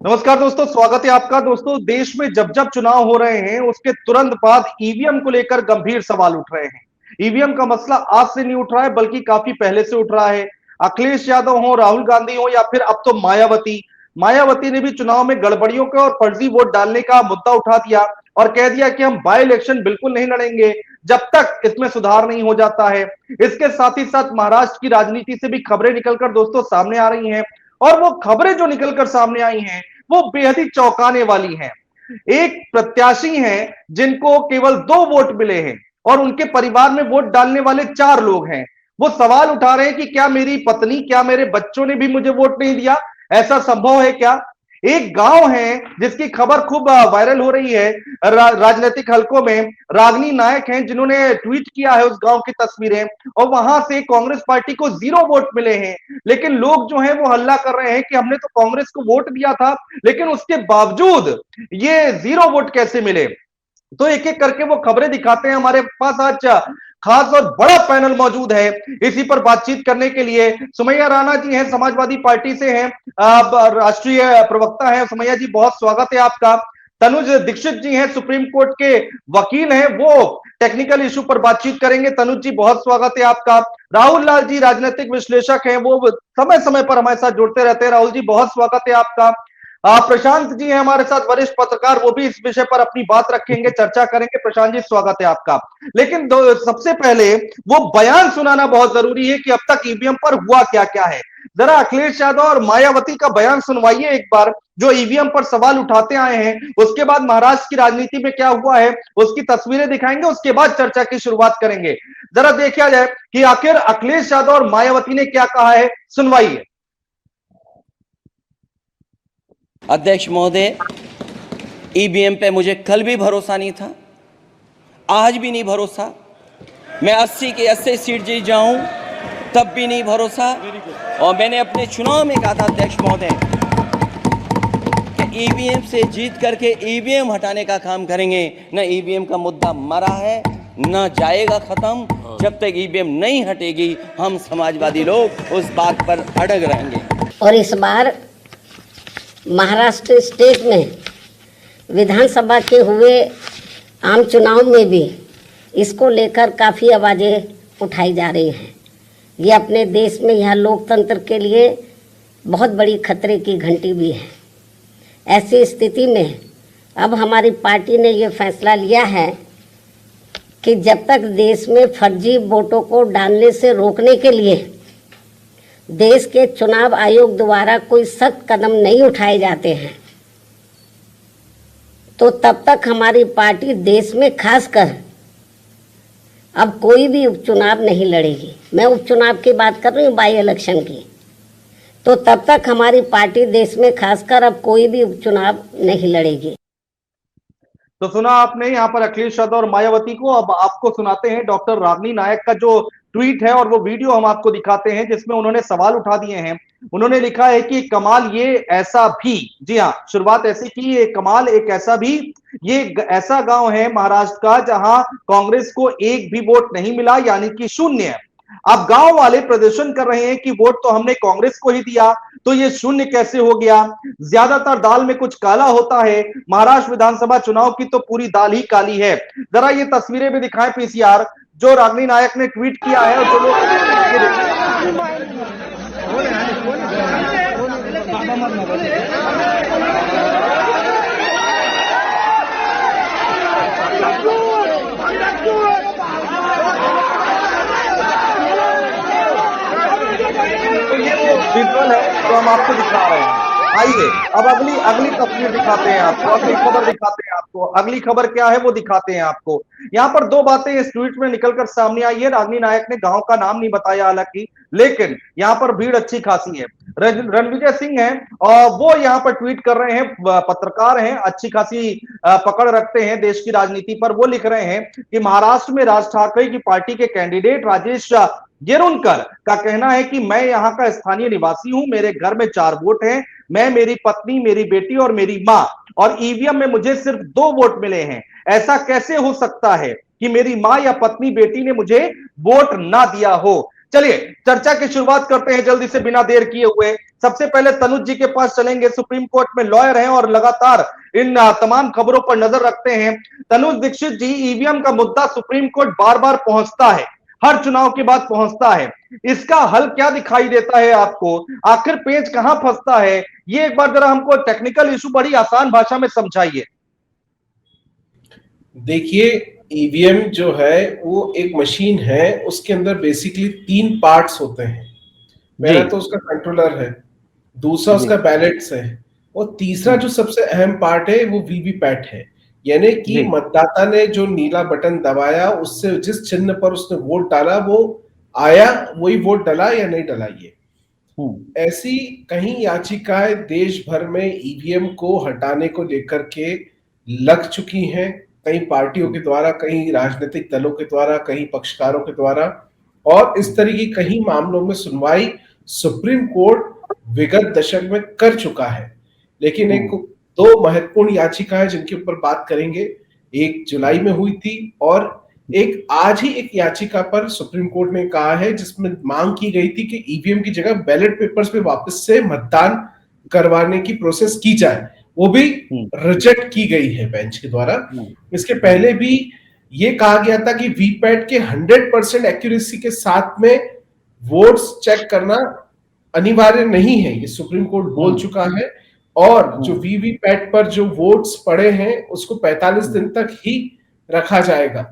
नमस्कार दोस्तों, स्वागत है आपका। दोस्तों, देश में जब जब चुनाव हो रहे हैं उसके तुरंत बाद ईवीएम को लेकर गंभीर सवाल उठ रहे हैं। ईवीएम का मसला आज से नहीं उठ रहा है, बल्कि काफी पहले से उठ रहा है। अखिलेश यादव हो, राहुल गांधी हो, या फिर अब तो मायावती मायावती ने भी चुनाव में गड़बड़ियों का और फर्जी वोट डालने का मुद्दा उठा दिया और कह दिया कि हम बाय इलेक्शन बिल्कुल नहीं लड़ेंगे जब तक इसमें सुधार नहीं हो जाता है। इसके साथ ही साथ महाराष्ट्र की राजनीति से भी खबरें निकलकर दोस्तों सामने आ रही हैं, और वो खबरें जो निकलकर सामने आई हैं वो बेहद ही चौंकाने वाली हैं। एक प्रत्याशी हैं जिनको केवल 2 वोट मिले हैं और उनके परिवार में वोट डालने वाले 4 लोग हैं। वो सवाल उठा रहे हैं कि क्या मेरी पत्नी, क्या मेरे बच्चों ने भी मुझे वोट नहीं दिया? ऐसा संभव है क्या? एक गांव है जिसकी खबर खूब वायरल हो रही है राजनीतिक हलकों में। रागनी नायक हैं जिन्होंने ट्वीट किया है उस गांव की तस्वीरें, और वहां से कांग्रेस पार्टी को 0 वोट मिले हैं। लेकिन लोग जो हैं वो हल्ला कर रहे हैं कि हमने तो कांग्रेस को वोट दिया था, लेकिन उसके बावजूद ये 0 वोट कैसे मिले? तो एक एक करके वो खबरें दिखाते हैं। हमारे पास आज खास और बड़ा पैनल मौजूद है इसी पर बातचीत करने के लिए। सुमैया राणा जी हैं, समाजवादी पार्टी से हैं, राष्ट्रीय प्रवक्ता हैं। सुमैया जी, बहुत स्वागत है आपका। तनुज दीक्षित जी हैं, सुप्रीम कोर्ट के वकील हैं, वो टेक्निकल इशू पर बातचीत करेंगे। तनुज जी, बहुत स्वागत है आपका। राहुल लाल जी राजनीतिक विश्लेषक हैं, वो समय समय पर हमारे साथ जुड़ते रहते हैं। राहुल जी, बहुत स्वागत है आपका। प्रशांत जी हैं हमारे साथ, वरिष्ठ पत्रकार, वो भी इस विषय पर अपनी बात रखेंगे, चर्चा करेंगे। प्रशांत जी, स्वागत है आपका। लेकिन सबसे पहले वो बयान सुनाना बहुत जरूरी है कि अब तक ईवीएम पर हुआ क्या क्या है। जरा अखिलेश यादव और मायावती का बयान सुनवाइए एक बार, जो ईवीएम पर सवाल उठाते आए हैं। उसके बाद महाराष्ट्र की राजनीति में क्या हुआ है उसकी तस्वीरें दिखाएंगे, उसके बाद चर्चा की शुरुआत करेंगे। जरा देखा जाए कि आखिर अखिलेश यादव और मायावती ने क्या कहा है, सुनवाइए। अध्यक्ष महोदय, ईवीएम पे मुझे कल भी भरोसा नहीं था, आज भी नहीं भरोसा। मैं 80 की 80 सीट जीत जाऊं तब भी नहीं भरोसा। और मैंने अपने चुनाव में कहा था अध्यक्ष महोदय कि ईवीएम से जीत करके ईवीएम हटाने का काम करेंगे। न ईवीएम का मुद्दा मरा है, न जाएगा खत्म। जब तक ईवीएम नहीं हटेगी हम समाजवादी लोग उस बात पर अड़ग रहेंगे। और इस बार महाराष्ट्र स्टेट में विधानसभा के हुए आम चुनाव में भी इसको लेकर काफ़ी आवाज़ें उठाई जा रही हैं। ये अपने देश में यह लोकतंत्र के लिए बहुत बड़ी खतरे की घंटी भी है। ऐसी स्थिति में अब हमारी पार्टी ने ये फैसला लिया है कि जब तक देश में फर्जी वोटों को डालने से रोकने के लिए देश के चुनाव आयोग द्वारा कोई सख्त कदम नहीं उठाए जाते हैं, तो तब तक हमारी पार्टी देश में खासकर अब कोई भी उपचुनाव नहीं लड़ेगी। मैं उपचुनाव की बात कर रही हूँ, बाई इलेक्शन की। तो तब तक हमारी पार्टी देश में खासकर अब कोई भी उपचुनाव नहीं लड़ेगी। तो सुना आपने यहाँ पर अखिलेश यादव और मायावती को। अब आपको सुनाते हैं डॉक्टर रागनी नायक का जो ट्वीट है और वो वीडियो हम आपको दिखाते हैं जिसमें उन्होंने सवाल उठा दिए हैं। उन्होंने लिखा है कि कमाल ये ऐसा भी, जी हाँ, शुरुआत ऐसी की, ये कमाल एक ऐसा भी, ये ऐसा गांव है महाराष्ट्र का जहां कांग्रेस को एक भी वोट नहीं मिला, यानी कि 0। अब गांव वाले प्रदर्शन कर रहे हैं कि वोट तो हमने कांग्रेस को ही दिया, तो ये 0 कैसे हो गया? ज्यादातर दाल में कुछ काला होता है। महाराष्ट्र विधानसभा चुनाव की तो पूरी दाल ही काली है। जरा ये तस्वीरें भी दिखाएं पीसीआर, जो रागनी नायक ने ट्वीट किया है और जो लोग तो ये वो विजुअल है जो हम आपको दिखा रहे हैं। आइए अब अगली तस्वीर दिखाते हैं आपको, अगली खबर दिखाते हैं आपको। अगली खबर क्या है वो दिखाते हैं आपको। यहाँ पर 2 बातें इस ट्वीट में निकलकर सामने आई है। रागनी नायक ने गांव का नाम नहीं बताया हालांकि, लेकिन यहाँ पर भीड़ अच्छी खासी है। रणविजय सिंह हैं और वो यहाँ पर ट्वीट कर रहे हैं, पत्रकार हैं, अच्छी खासी पकड़ रखते हैं देश की राजनीति पर। वो लिख रहे हैं कि महाराष्ट्र में राज ठाकरे की पार्टी के कैंडिडेट राजेश गिरुनकर का कहना है कि मैं यहाँ का स्थानीय निवासी हूं, मेरे घर में 4 वोट हैं, मैं, मेरी पत्नी, मेरी बेटी और मेरी मां, और ईवीएम में मुझे सिर्फ 2 वोट मिले हैं। ऐसा कैसे हो सकता है कि मेरी मां या पत्नी, बेटी ने मुझे वोट ना दिया हो? चलिए चर्चा की शुरुआत करते हैं जल्दी से, बिना देर किए हुए। सबसे पहले तनुज जी के पास चलेंगे, सुप्रीम कोर्ट में लॉयर हैं और लगातार इन तमाम खबरों पर नजर रखते हैं। तनुज दीक्षित जी, ईवीएम का मुद्दा सुप्रीम कोर्ट बार बार पहुंचता है, हर चुनाव के बाद पहुंचता है, इसका हल क्या दिखाई देता है आपको? आखिर पेच कहां फंसता है, ये एक बार जरा हमको टेक्निकल इशू बड़ी आसान भाषा में समझाइए। देखिए, ईवीएम जो है वो एक मशीन है, उसके अंदर बेसिकली 3 पार्ट्स होते हैं। पहला तो उसका कंट्रोलर है, दूसरा उसका बैलेट्स है, और तीसरा जो सबसे अहम पार्ट है वो वीवीपैट है। यानी कि मतदाता ने जो नीला बटन दबाया, उससे जिस चिन्ह पर उसने वोट डाला वो आया, वही वोट डला या नहीं डला। ये ऐसी कई याचिकाएं देश भर में ईवीएम को हटाने को लेकर के लग चुकी हैं, कई पार्टियों के द्वारा, कई राजनीतिक दलों के द्वारा, कई पक्षकारों के द्वारा, और इस तरह की कई मामलों में सुनवाई सुप्रीम कोर्ट विगत दशक में कर चुका है। लेकिन एक दो महत्वपूर्ण याचिकाएं जिनके ऊपर बात करेंगे, एक जुलाई में हुई थी और एक आज ही एक याचिका पर सुप्रीम कोर्ट ने कहा है जिसमें मांग की गई थी कि ईवीएम की जगह बैलेट पेपर्स पे वापस से मतदान करवाने की प्रोसेस की जाए, वो भी रिजेक्ट की गई है बेंच के द्वारा। इसके पहले भी ये कहा गया था कि वीपैट के 100% एक्यूरेसी के साथ में वोट्स चेक करना अनिवार्य नहीं है, ये सुप्रीम कोर्ट बोल चुका है। और जो वीवीपैट पर जो वोट्स पड़े हैं उसको 45 दिन तक ही रखा जाएगा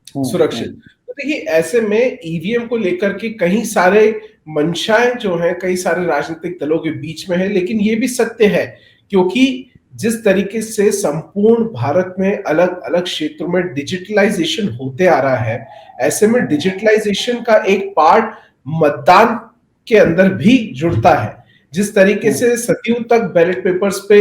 सुरक्षित। तो देखिए, ऐसे में ईवीएम को लेकर के कई सारे मंशाएं जो हैं कई सारे राजनीतिक दलों के बीच में है, लेकिन ये भी सत्य है क्योंकि जिस तरीके से संपूर्ण भारत में अलग अलग क्षेत्रों में डिजिटलाइजेशन होते आ रहा है, ऐसे में डिजिटलाइजेशन का एक पार्ट मतदान के अंदर भी जुड़ता है। जिस तरीके से सदियों तक बैलेट पेपर्स पे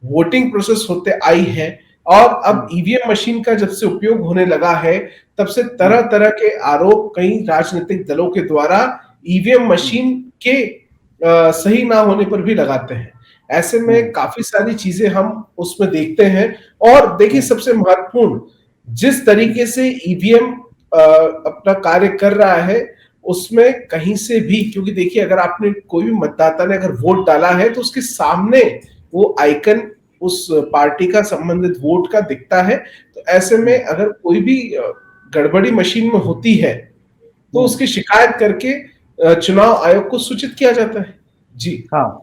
वोटिंग प्रोसेस होते आई है और अब ईवीएम मशीन का जब से उपयोग होने लगा है, तब से तरह तरह के आरोप कई राजनीतिक दलों के द्वारा ईवीएम मशीन के सही ना होने पर भी लगाते हैं। ऐसे में काफी सारी चीजें हम उसमें देखते हैं। और देखिए, सबसे महत्वपूर्ण, जिस तरीके से ईवीएम अपना कार्य कर रहा है उसमें कहीं से भी, क्योंकि देखिए अगर आपने कोई भी मतदाता ने अगर वोट डाला है तो उसके सामने वो आइकन उस पार्टी का संबंधित वोट का दिखता है। तो ऐसे में अगर कोई भी गड़बड़ी मशीन में होती है तो उसकी शिकायत करके चुनाव आयोग को सूचित किया जाता है। जी हाँ,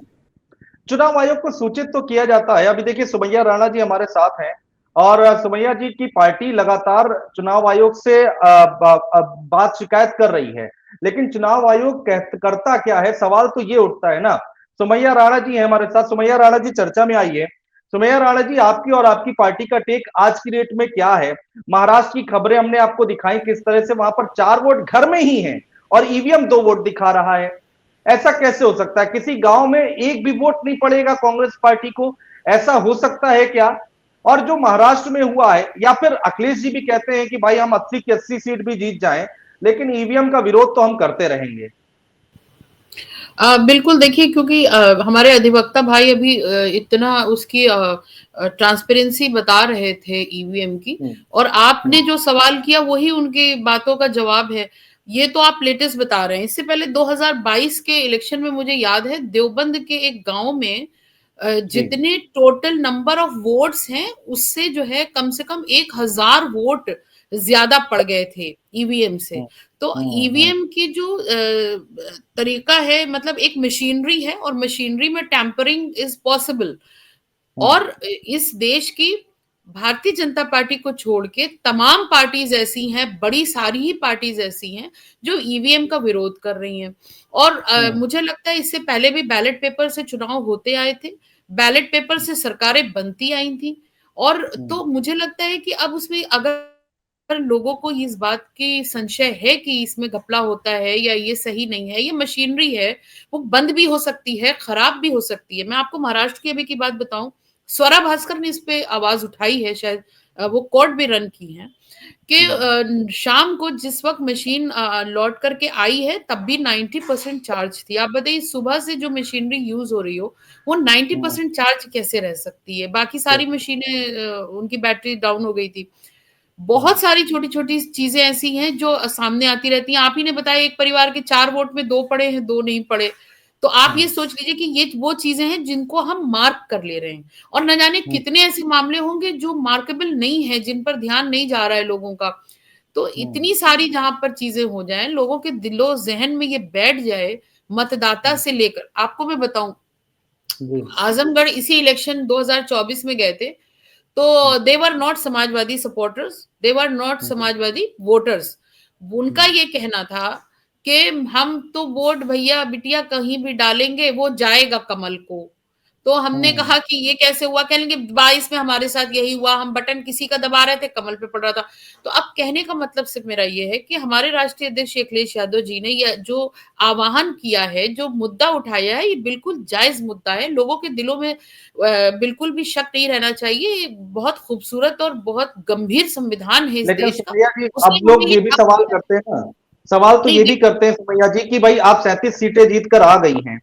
चुनाव आयोग को सूचित तो किया जाता है। अभी देखिए, सुमैया राणा जी हमारे साथ हैं और सुमैया जी की पार्टी लगातार चुनाव आयोग से बात शिकायत कर रही है, लेकिन चुनाव आयोग करता क्या है, सवाल तो ये उठता है ना। सुमैया राणा जी है हमारे साथ। सुमैया राणा जी, चर्चा में आइए। सुमैया राणा जी, आपकी और आपकी पार्टी का टेक आज की डेट में क्या है? महाराष्ट्र की खबरें हमने आपको दिखाई, किस तरह से वहां पर 4 वोट घर में ही हैं और ईवीएम 2 वोट दिखा रहा है। ऐसा कैसे हो सकता है? किसी गांव में एक भी वोट नहीं पड़ेगा कांग्रेस पार्टी को, ऐसा हो सकता है क्या? और जो महाराष्ट्र में हुआ है, या फिर अखिलेश जी भी कहते हैं कि भाई हम 80 की 80 सीट भी जीत जाएं, लेकिन ईवीएम का विरोध तो हम करते रहेंगे। बिल्कुल, देखिए, क्योंकि हमारे अधिवक्ता भाई अभी इतना उसकी ट्रांसपेरेंसी बता रहे थे ईवीएम की, और आपने जो सवाल किया वही उनकी बातों का जवाब है। ये तो आप लेटेस्ट बता रहे हैं। इससे पहले 2022 के इलेक्शन में मुझे याद है देवबंद के एक गांव में जितने टोटल नंबर ऑफ वोट्स हैं उससे जो है कम से कम 1000 वोट ज्यादा पड़ गए थे ईवीएम से। तो ईवीएम की जो तरीका है, मतलब एक मशीनरी है और मशीनरी में टैंपरिंग इज पॉसिबल। और इस देश की भारतीय जनता पार्टी को छोड़ के तमाम पार्टीज ऐसी हैं, बड़ी सारी ही पार्टीज ऐसी हैं जो ईवीएम का विरोध कर रही हैं। और मुझे लगता है इससे पहले भी बैलेट पेपर से चुनाव होते आए थे, बैलेट पेपर से सरकारें बनती आई थी। और तो मुझे लगता है कि अब उसमें अगर लोगों को इस बात की संशय है कि इसमें घपला होता है या ये सही नहीं है, ये मशीनरी है, वो बंद भी हो सकती है, खराब भी हो सकती है। मैं आपको महाराष्ट्र की अभी की बात बताऊं, स्वरा भास्कर ने इस पे आवाज उठाई है, शायद वो कोर्ट भी रन की है कि शाम को जिस वक्त मशीन लौट करके आई है तब भी 90% चार्ज थी। आप बताइए सुबह से जो मशीनरी यूज हो रही हो वो 90% चार्ज कैसे रह सकती है? बाकी सारी मशीनें उनकी बैटरी डाउन हो गई थी। बहुत सारी छोटी छोटी चीजें ऐसी हैं जो सामने आती रहती हैं। आप ही ने बताया एक परिवार के 4 वोट में 2 पड़े हैं, 2 नहीं पड़े। तो आप ये सोच लीजिए कि ये वो चीजें हैं जिनको हम मार्क कर ले रहे हैं, और न जाने कितने ऐसे मामले होंगे जो मार्केबल नहीं है, जिन पर ध्यान नहीं जा रहा है लोगों का। तो इतनी सारी जहां पर चीजें हो जाएं, लोगों के दिलो जहन में ये बैठ जाए, मतदाता से लेकर, आपको मैं बताऊं, आजमगढ़ इसी इलेक्शन 2024 में गए थे, तो they were not Samajwadi supporters, they were not Samajwadi voters. उनका ये कहना था कि हम तो वोट भैया बिटिया कहीं भी डालेंगे, वो जाएगा कमल को। तो हमने कहा कि ये कैसे हुआ? कह लेंगे 22 में हमारे साथ यही हुआ, हम बटन किसी का दबा रहे थे, कमल पे पड़ रहा था। तो अब कहने का मतलब सिर्फ मेरा ये है कि हमारे राष्ट्रीय अध्यक्ष अखिलेश यादव जी ने यह जो आह्वान किया है, जो मुद्दा उठाया है, ये बिल्कुल जायज मुद्दा है। लोगों के दिलों में बिल्कुल भी शक नहीं रहना चाहिए। ये बहुत खूबसूरत और बहुत गंभीर संविधान है इस लेकिन देश का। सुमैया जी, अब उसमें लोग हमें ये भी सवाल करते हैं ना, सवाल तो ये भी करते हैं सुमैया जी कि भाई आप 37 सीटें जीत कर आ गई हैं,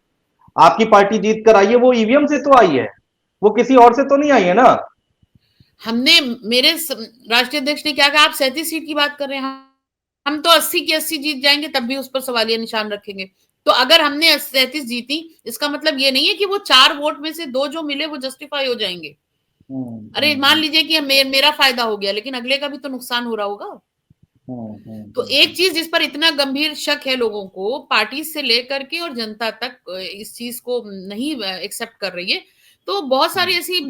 आपकी पार्टी जीत कर आई है, वो ईवीएम से तो आई है, वो किसी और से तो नहीं आई है ना। हमने, मेरे राष्ट्रीय अध्यक्ष ने क्या कहा? आप 37 सीट की बात कर रहे हैं, हम तो 80 की 80 जीत जाएंगे, तब भी उस पर सवालिया निशान रखेंगे। तो अगर हमने 37 जीती, इसका मतलब ये नहीं है कि वो 4 वोट में से 2 जो मिले वो जस्टिफाई हो जाएंगे। अरे मान लीजिए कि मेरा फायदा हो गया, लेकिन अगले का भी तो नुकसान हो रहा होगा। तो एक चीज जिस पर इतना गंभीर शक है लोगों को, पार्टी से लेकर के और जनता तक इस चीज को नहीं एक्सेप्ट कर रही है। तो बहुत सारी ऐसी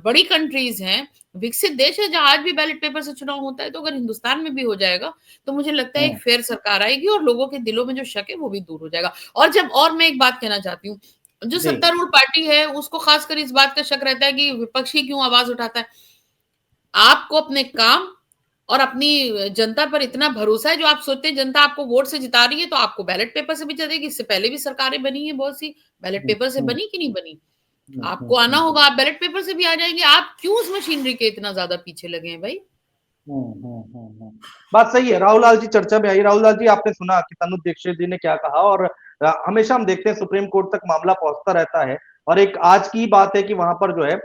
बड़ी कंट्रीज हैं, विकसित देश है, जहां आज भी बैलेट पेपर से चुनाव होता है। तो अगर हिंदुस्तान में भी हो जाएगा तो मुझे लगता है एक फेयर सरकार आएगी और लोगों के दिलों में जो शक है वो भी दूर हो जाएगा। और मैं एक बात कहना चाहती हूँ, जो सत्तारूढ़ पार्टी है उसको खासकर इस बात का शक रहता है कि विपक्षी क्यों आवाज उठाता है। आपको अपने काम और अपनी जनता पर इतना भरोसा है, जो आप सोचते हैं जनता आपको वोट से जिता रही है तो आपको बैलेट पेपर से भी जिताएगी। इससे पहले भी सरकारें बनी है बहुत सी, बैलेट पेपर से बनी कि नहीं बनी? आपको आना होगा, आप बैलेट पेपर से भी आ जाएंगे। आप क्यों उस मशीनरी के इतना ज्यादा पीछे लगे हैं भाई? बात सही है। राहुल लाल जी चर्चा में आई। राहुल लाल जी, आपने सुना कि तनुज दीक्षित जी ने क्या कहा, और हमेशा हम देखते हैं सुप्रीम कोर्ट तक मामला पहुंचता रहता है, और एक आज की बात है कि वहां पर जो है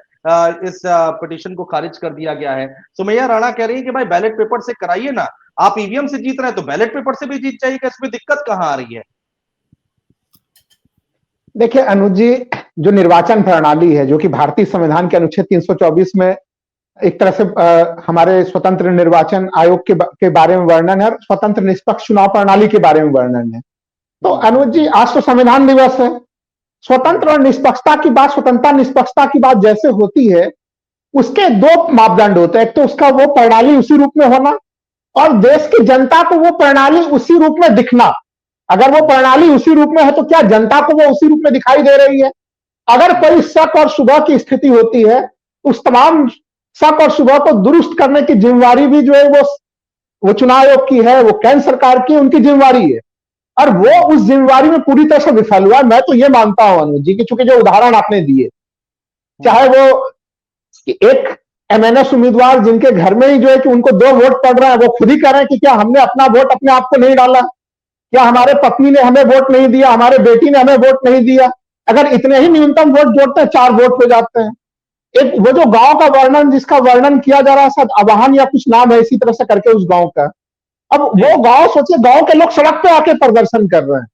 इस पिटीशन को खारिज कर दिया गया है। सुमैया राणा कह रही है कि भाई बैलेट पेपर से कराइए ना, आप ईवीएम से जीत रहे हैं तो बैलेट पेपर से भी जीत जाइएगा, इसमें दिक्कत कहां आ रही है? देखिए अनुज जी, जो निर्वाचन प्रणाली है, जो कि भारतीय संविधान के अनुच्छेद 324 में एक तरह से हमारे स्वतंत्र निर्वाचन आयोग के बारे में वर्णन है, और स्वतंत्र निष्पक्ष चुनाव प्रणाली के बारे में वर्णन है। तो अनुज जी, आज तो संविधान दिवस है। स्वतंत्र और निष्पक्षता की बात, स्वतंत्रता निष्पक्षता की बात जैसे होती है, उसके 2 मापदंड होते हैं। एक तो उसका वो प्रणाली उसी रूप में होना, और देश की जनता को वो प्रणाली उसी रूप में दिखना। अगर वो प्रणाली उसी रूप में है तो क्या जनता को वो उसी रूप में दिखाई दे रही है? अगर कोई शक और शुबह की स्थिति होती है, उस तमाम शक और शुबह को दुरुस्त करने की जिम्मेवारी भी जो है वो चुनाव आयोग की है, वो केंद्र सरकार की, उनकी जिम्मेवारी है, और वो उस जिम्मेवारी में पूरी तरह से विफल हुआ। मैं तो ये मानता हूं अनुज जी कि चूंकि जो उदाहरण आपने दिए, चाहे वो एक एमएनएस उम्मीदवार जिनके घर में ही जो है कि उनको 2 वोट पड़ रहे हैं, वो खुद ही कह रहे हैं कि क्या हमने अपना वोट अपने आप को नहीं डाला, क्या हमारे पत्नी ने हमें वोट नहीं दिया, हमारे बेटी ने हमें वोट नहीं दिया। अगर इतने ही न्यूनतम वोट जोड़ते हैं, 4 वोट हो जाते हैं। एक वो जो गांव का वर्णन, जिसका वर्णन किया जा रहा है, शायद अवाहन या कुछ नाम है इसी तरह से करके उस गांव का। अब वो गांव, सोचिए, गांव के लोग सड़क पे आके प्रदर्शन कर रहे हैं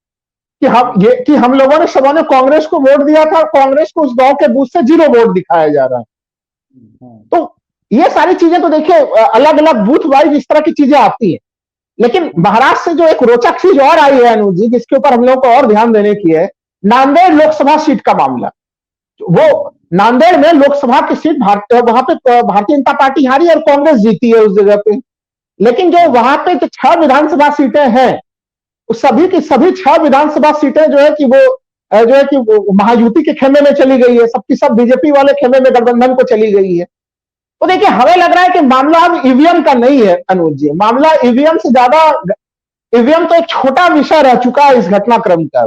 कि हम लोगों ने सबों ने कांग्रेस को वोट दिया था, और कांग्रेस को उस गांव के बूथ से 0 वोट दिखाया जा रहा है। तो ये सारी चीजें तो देखिए अलग अलग बूथ वाइज इस तरह की चीजें आती है। लेकिन महाराष्ट्र से जो एक रोचक चीज और आई है अनुज जी, जिसके ऊपर हम लोगों को और ध्यान देने की है, नांदेड़ लोकसभा सीट का मामला। वो नांदेड़ में लोकसभा की सीट वहां पे भारतीय जनता पार्टी हारी और कांग्रेस जीती है उस जगह पे। लेकिन जो वहां पे जो 6 विधानसभा सीटें हैं, उस सभी की सभी 6 विधानसभा सीटें जो है कि वो महायुति के खेमे में चली गई है, सबकी सब बीजेपी वाले खेमे में गठबंधन को चली गई है। तो देखिए, हमें लग रहा है कि मामला अब ईवीएम का नहीं है अनुज जी, मामला ईवीएम से ज्यादा, ईवीएम तो एक छोटा विषय रह चुका है इस घटनाक्रम का।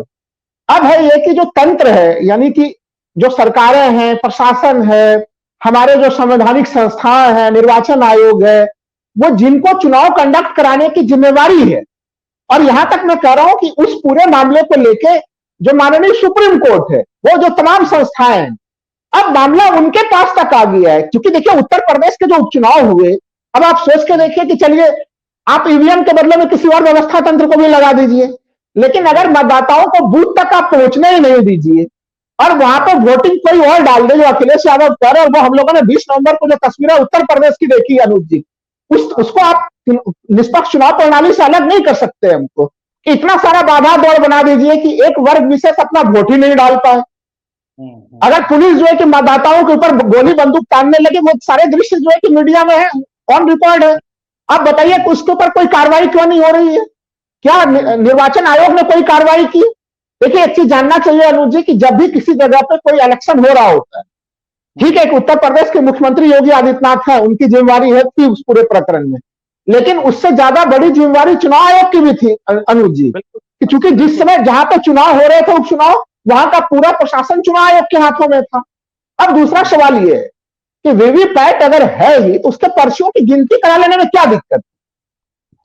अब है ये कि जो तंत्र है, यानी कि जो सरकारें हैं, प्रशासन है, हमारे जो संवैधानिक संस्थाएं हैं, निर्वाचन आयोग है, वो जिनको चुनाव कंडक्ट कराने की जिम्मेवारी है, और यहां तक मैं कह रहा हूं कि उस पूरे मामले को लेके जो माननीय सुप्रीम कोर्ट है, वो जो तमाम संस्थाएं हैं, अब मामला उनके पास तक आ गया है। क्योंकि देखिए, उत्तर प्रदेश के जो उपचुनाव हुए, अब आप सोच के देखिए कि चलिए आप ईवीएम के बदले में किसी और व्यवस्था तंत्र को भी लगा दीजिए, लेकिन अगर मतदाताओं को बूथ तक आप पहुंचने ही नहीं दीजिए और वहां पर वोटिंग कोई और डाल दे जो अखिलेश यादव कर रहे, और वो हम लोगों ने 20 नवंबर को जो तस्वीरें उत्तर प्रदेश की देखी अनुज जी, उसको आप निष्पक्ष चुनाव प्रणाली से अलग नहीं कर सकते हमको। इतना सारा बाधा दौड़ बना दीजिए कि एक वर्ग विशेष अपना वोट ही नहीं डाल पाए। अगर पुलिस जो है कि मतदाताओं के ऊपर गोली बंदूक तानने लगे, वो सारे दृश्य जो है कि मीडिया में है, ऑन रिकॉर्ड है। आप बताइए कि उसके ऊपर कोई कार्रवाई क्यों नहीं हो रही है? क्या निर्वाचन आयोग ने कोई कार्रवाई की? देखिए, एक चीज जानना चाहिए अनुज जी कि जब भी किसी जगह पे कोई इलेक्शन हो रहा होता है, ठीक है, उत्तर प्रदेश के मुख्यमंत्री योगी आदित्यनाथ है, उनकी जिम्मेवारी है थी उस पूरे प्रकरण में, लेकिन उससे ज्यादा बड़ी जिम्मेवारी चुनाव आयोग की भी थी अनुज जी, कि चूंकि जिस समय जहां पे चुनाव हो रहे थे उपचुनाव, वहां का पूरा प्रशासन चुनाव आयोग के हाथों में था। अब दूसरा सवाल यह है कि वीवीपैट अगर है ही तो उसके पर्चियों की गिनती करा लेने में क्या दिक्कत?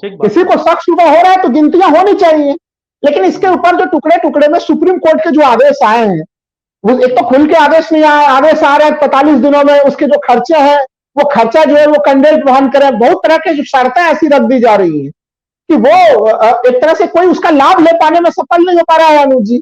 किसी को शक शुबा हो रहा है तो गिनतियां होनी चाहिए, लेकिन इसके ऊपर जो टुकड़े टुकड़े में सुप्रीम कोर्ट के जो आदेश आए हैं, वो एक तो खुल के आदेश नहीं आए, आदेश आ रहे हैं 45 दिनों में, उसके जो खर्चे हैं वो खर्चा जो है वो कैंडिडेट वहन करे। बहुत तरह की जो शर्तें ऐसी रख दी जा रही है कि वो एक तरह से कोई उसका लाभ ले पाने में सफल नहीं हो पा रहा है अनुज जी।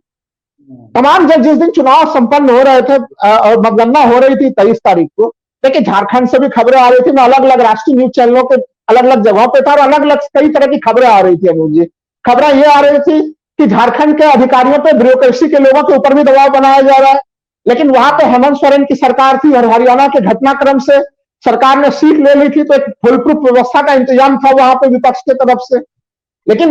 तमाम जब जिस दिन चुनाव संपन्न हो रहे थे और मतगणना हो रही थी 23 तारीख को, देखिए झारखंड से भी खबरें आ रही थी, मैं अलग अलग राष्ट्रीय न्यूज चैनलों के अलग अलग जगहों पे था और अलग अलग कई तरह की खबरें आ रही थी अनुज जी। खबरें ये आ रही थी कि झारखंड के अधिकारियों पे ब्यूरोक्रेसी के लोगों के ऊपर भी दबाव बनाया जा रहा है, लेकिन वहां पे हेमंत सोरेन की सरकार थी और हरियाणा के घटनाक्रम से सरकार ने सीट ले ली थी, तो एक फुल प्रूफ व्यवस्था का इंतजाम था वहां पे विपक्ष की तरफ से। लेकिन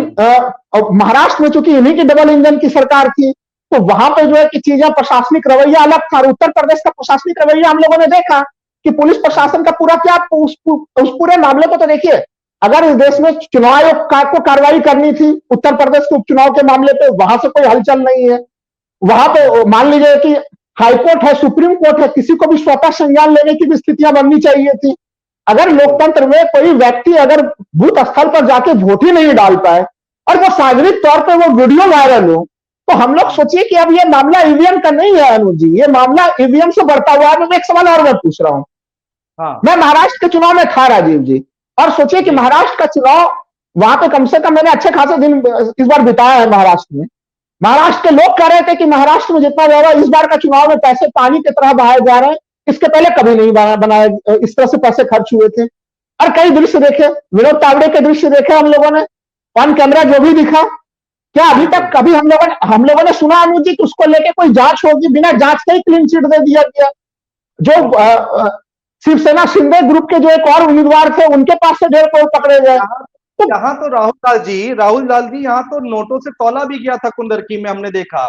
महाराष्ट्र में चूंकि इन्हीं की डबल इंजन की सरकार थी, तो वहां पे जो है कि चीजें प्रशासनिक रवैया अलग था। और उत्तर प्रदेश का प्रशासनिक रवैया हम लोगों ने देखा कि पुलिस प्रशासन का पूरा क्या, उस पूरे मामले को तो देखिए, अगर इस देश में चुनाव आयोग को कार्रवाई करनी थी उत्तर प्रदेश के उपचुनाव के मामले पे, वहां से कोई हलचल नहीं है। वहां पे मान लीजिए कि हाईकोर्ट है, सुप्रीम कोर्ट है, किसी को भी स्वतः संज्ञान लेने की भी स्थितियां बननी चाहिए थी। अगर लोकतंत्र में कोई व्यक्ति अगर बूथ स्थल पर जाके वोट ही नहीं डाल पाए और वो सार्वजनिक तौर पर वो वीडियो वायरल हो, तो हम लोग सोचिए कि अब ये मामला ईवीएम का नहीं है अनुज जी, ये मामला ईवीएम से बढ़ता हुआ है। मैं एक सवाल और मैं पूछ रहा हूं, मैं महाराष्ट्र के चुनाव में था राजीव जी, और सोचिए कि महाराष्ट्र का चुनाव, वहां पे कम से कम मैंने अच्छे खासे दिन इस बार बिताया है महाराष्ट्र में। महाराष्ट्र के लोग कह रहे थे कि महाराष्ट्र में जितना ज्यादा इस बार का चुनाव में पैसे पानी की तरह बहाए जा रहे हैं, इसके पहले कभी नहीं बनाए, इस तरह से पैसे खर्च हुए थे। और कई दृश्य देखे, विनोद तावड़े के दृश्य देखे हम लोगों ने, ऑन कैमरा जो भी दिखा, क्या अभी तक कभी हम लोगों ने सुना अनुज जी कि उसको लेके कोई जांच होगी? बिना जांच के ही क्लीन चिट दे दिया गया। जो शिवसेना शिंदे ग्रुप के जो एक और उम्मीदवार थे, उनके पास से ढेर कोई पकड़े गए। तो यहाँ तो राहुल लाल जी यहाँ तो नोटों से तौला भी गया था कुंदरकी में, हमने देखा।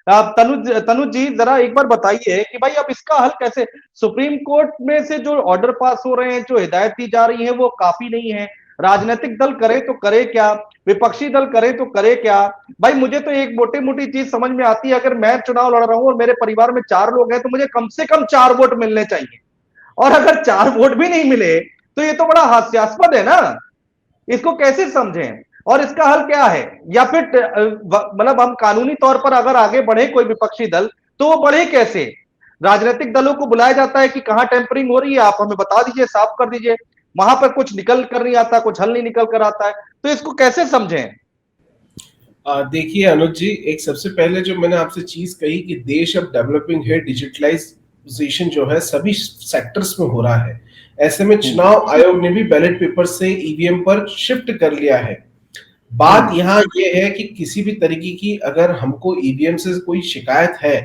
तनुज जी जरा एक बार बताइए कि भाई अब इसका हल कैसे? सुप्रीम कोर्ट में से जो ऑर्डर पास हो रहे हैं, जो हिदायत दी जा रही है, वो काफी नहीं है। राजनीतिक दल करे तो करे क्या, विपक्षी दल करे तो करे क्या? भाई मुझे तो एक मोटी मोटी चीज समझ में आती है, अगर मैं चुनाव लड़ रहा हूं और मेरे परिवार में 4 लोग हैं, तो मुझे कम से कम 4 वोट मिलने चाहिए, और अगर 4 वोट भी नहीं मिले तो ये तो बड़ा हास्यास्पद है ना। इसको कैसे समझें और इसका हल क्या है? या फिर मतलब हम कानूनी तौर पर अगर आगे बढ़े कोई विपक्षी दल, तो वो बढ़े कैसे? राजनीतिक दलों को बुलाया जाता है कि कहां टेम्परिंग हो रही है, आप हमें बता दीजिए, साफ कर दीजिए। वहां पर कुछ निकल कर नहीं आता, कुछ हल नहीं निकल कर आता है, तो इसको कैसे समझें? देखिए अनुज जी, एक सबसे पहले जो मैंने आपसे चीज कही कि देश अब डेवलपिंग है, डिजिटलाइजेशन जो है सभी सेक्टर्स में हो रहा है। ऐसे में चुनाव आयोग ने भी बैलेट पेपर से ईवीएम पर शिफ्ट कर लिया है। बात यहाँ ये है कि किसी भी तरीके की अगर हमको ईवीएम से कोई शिकायत है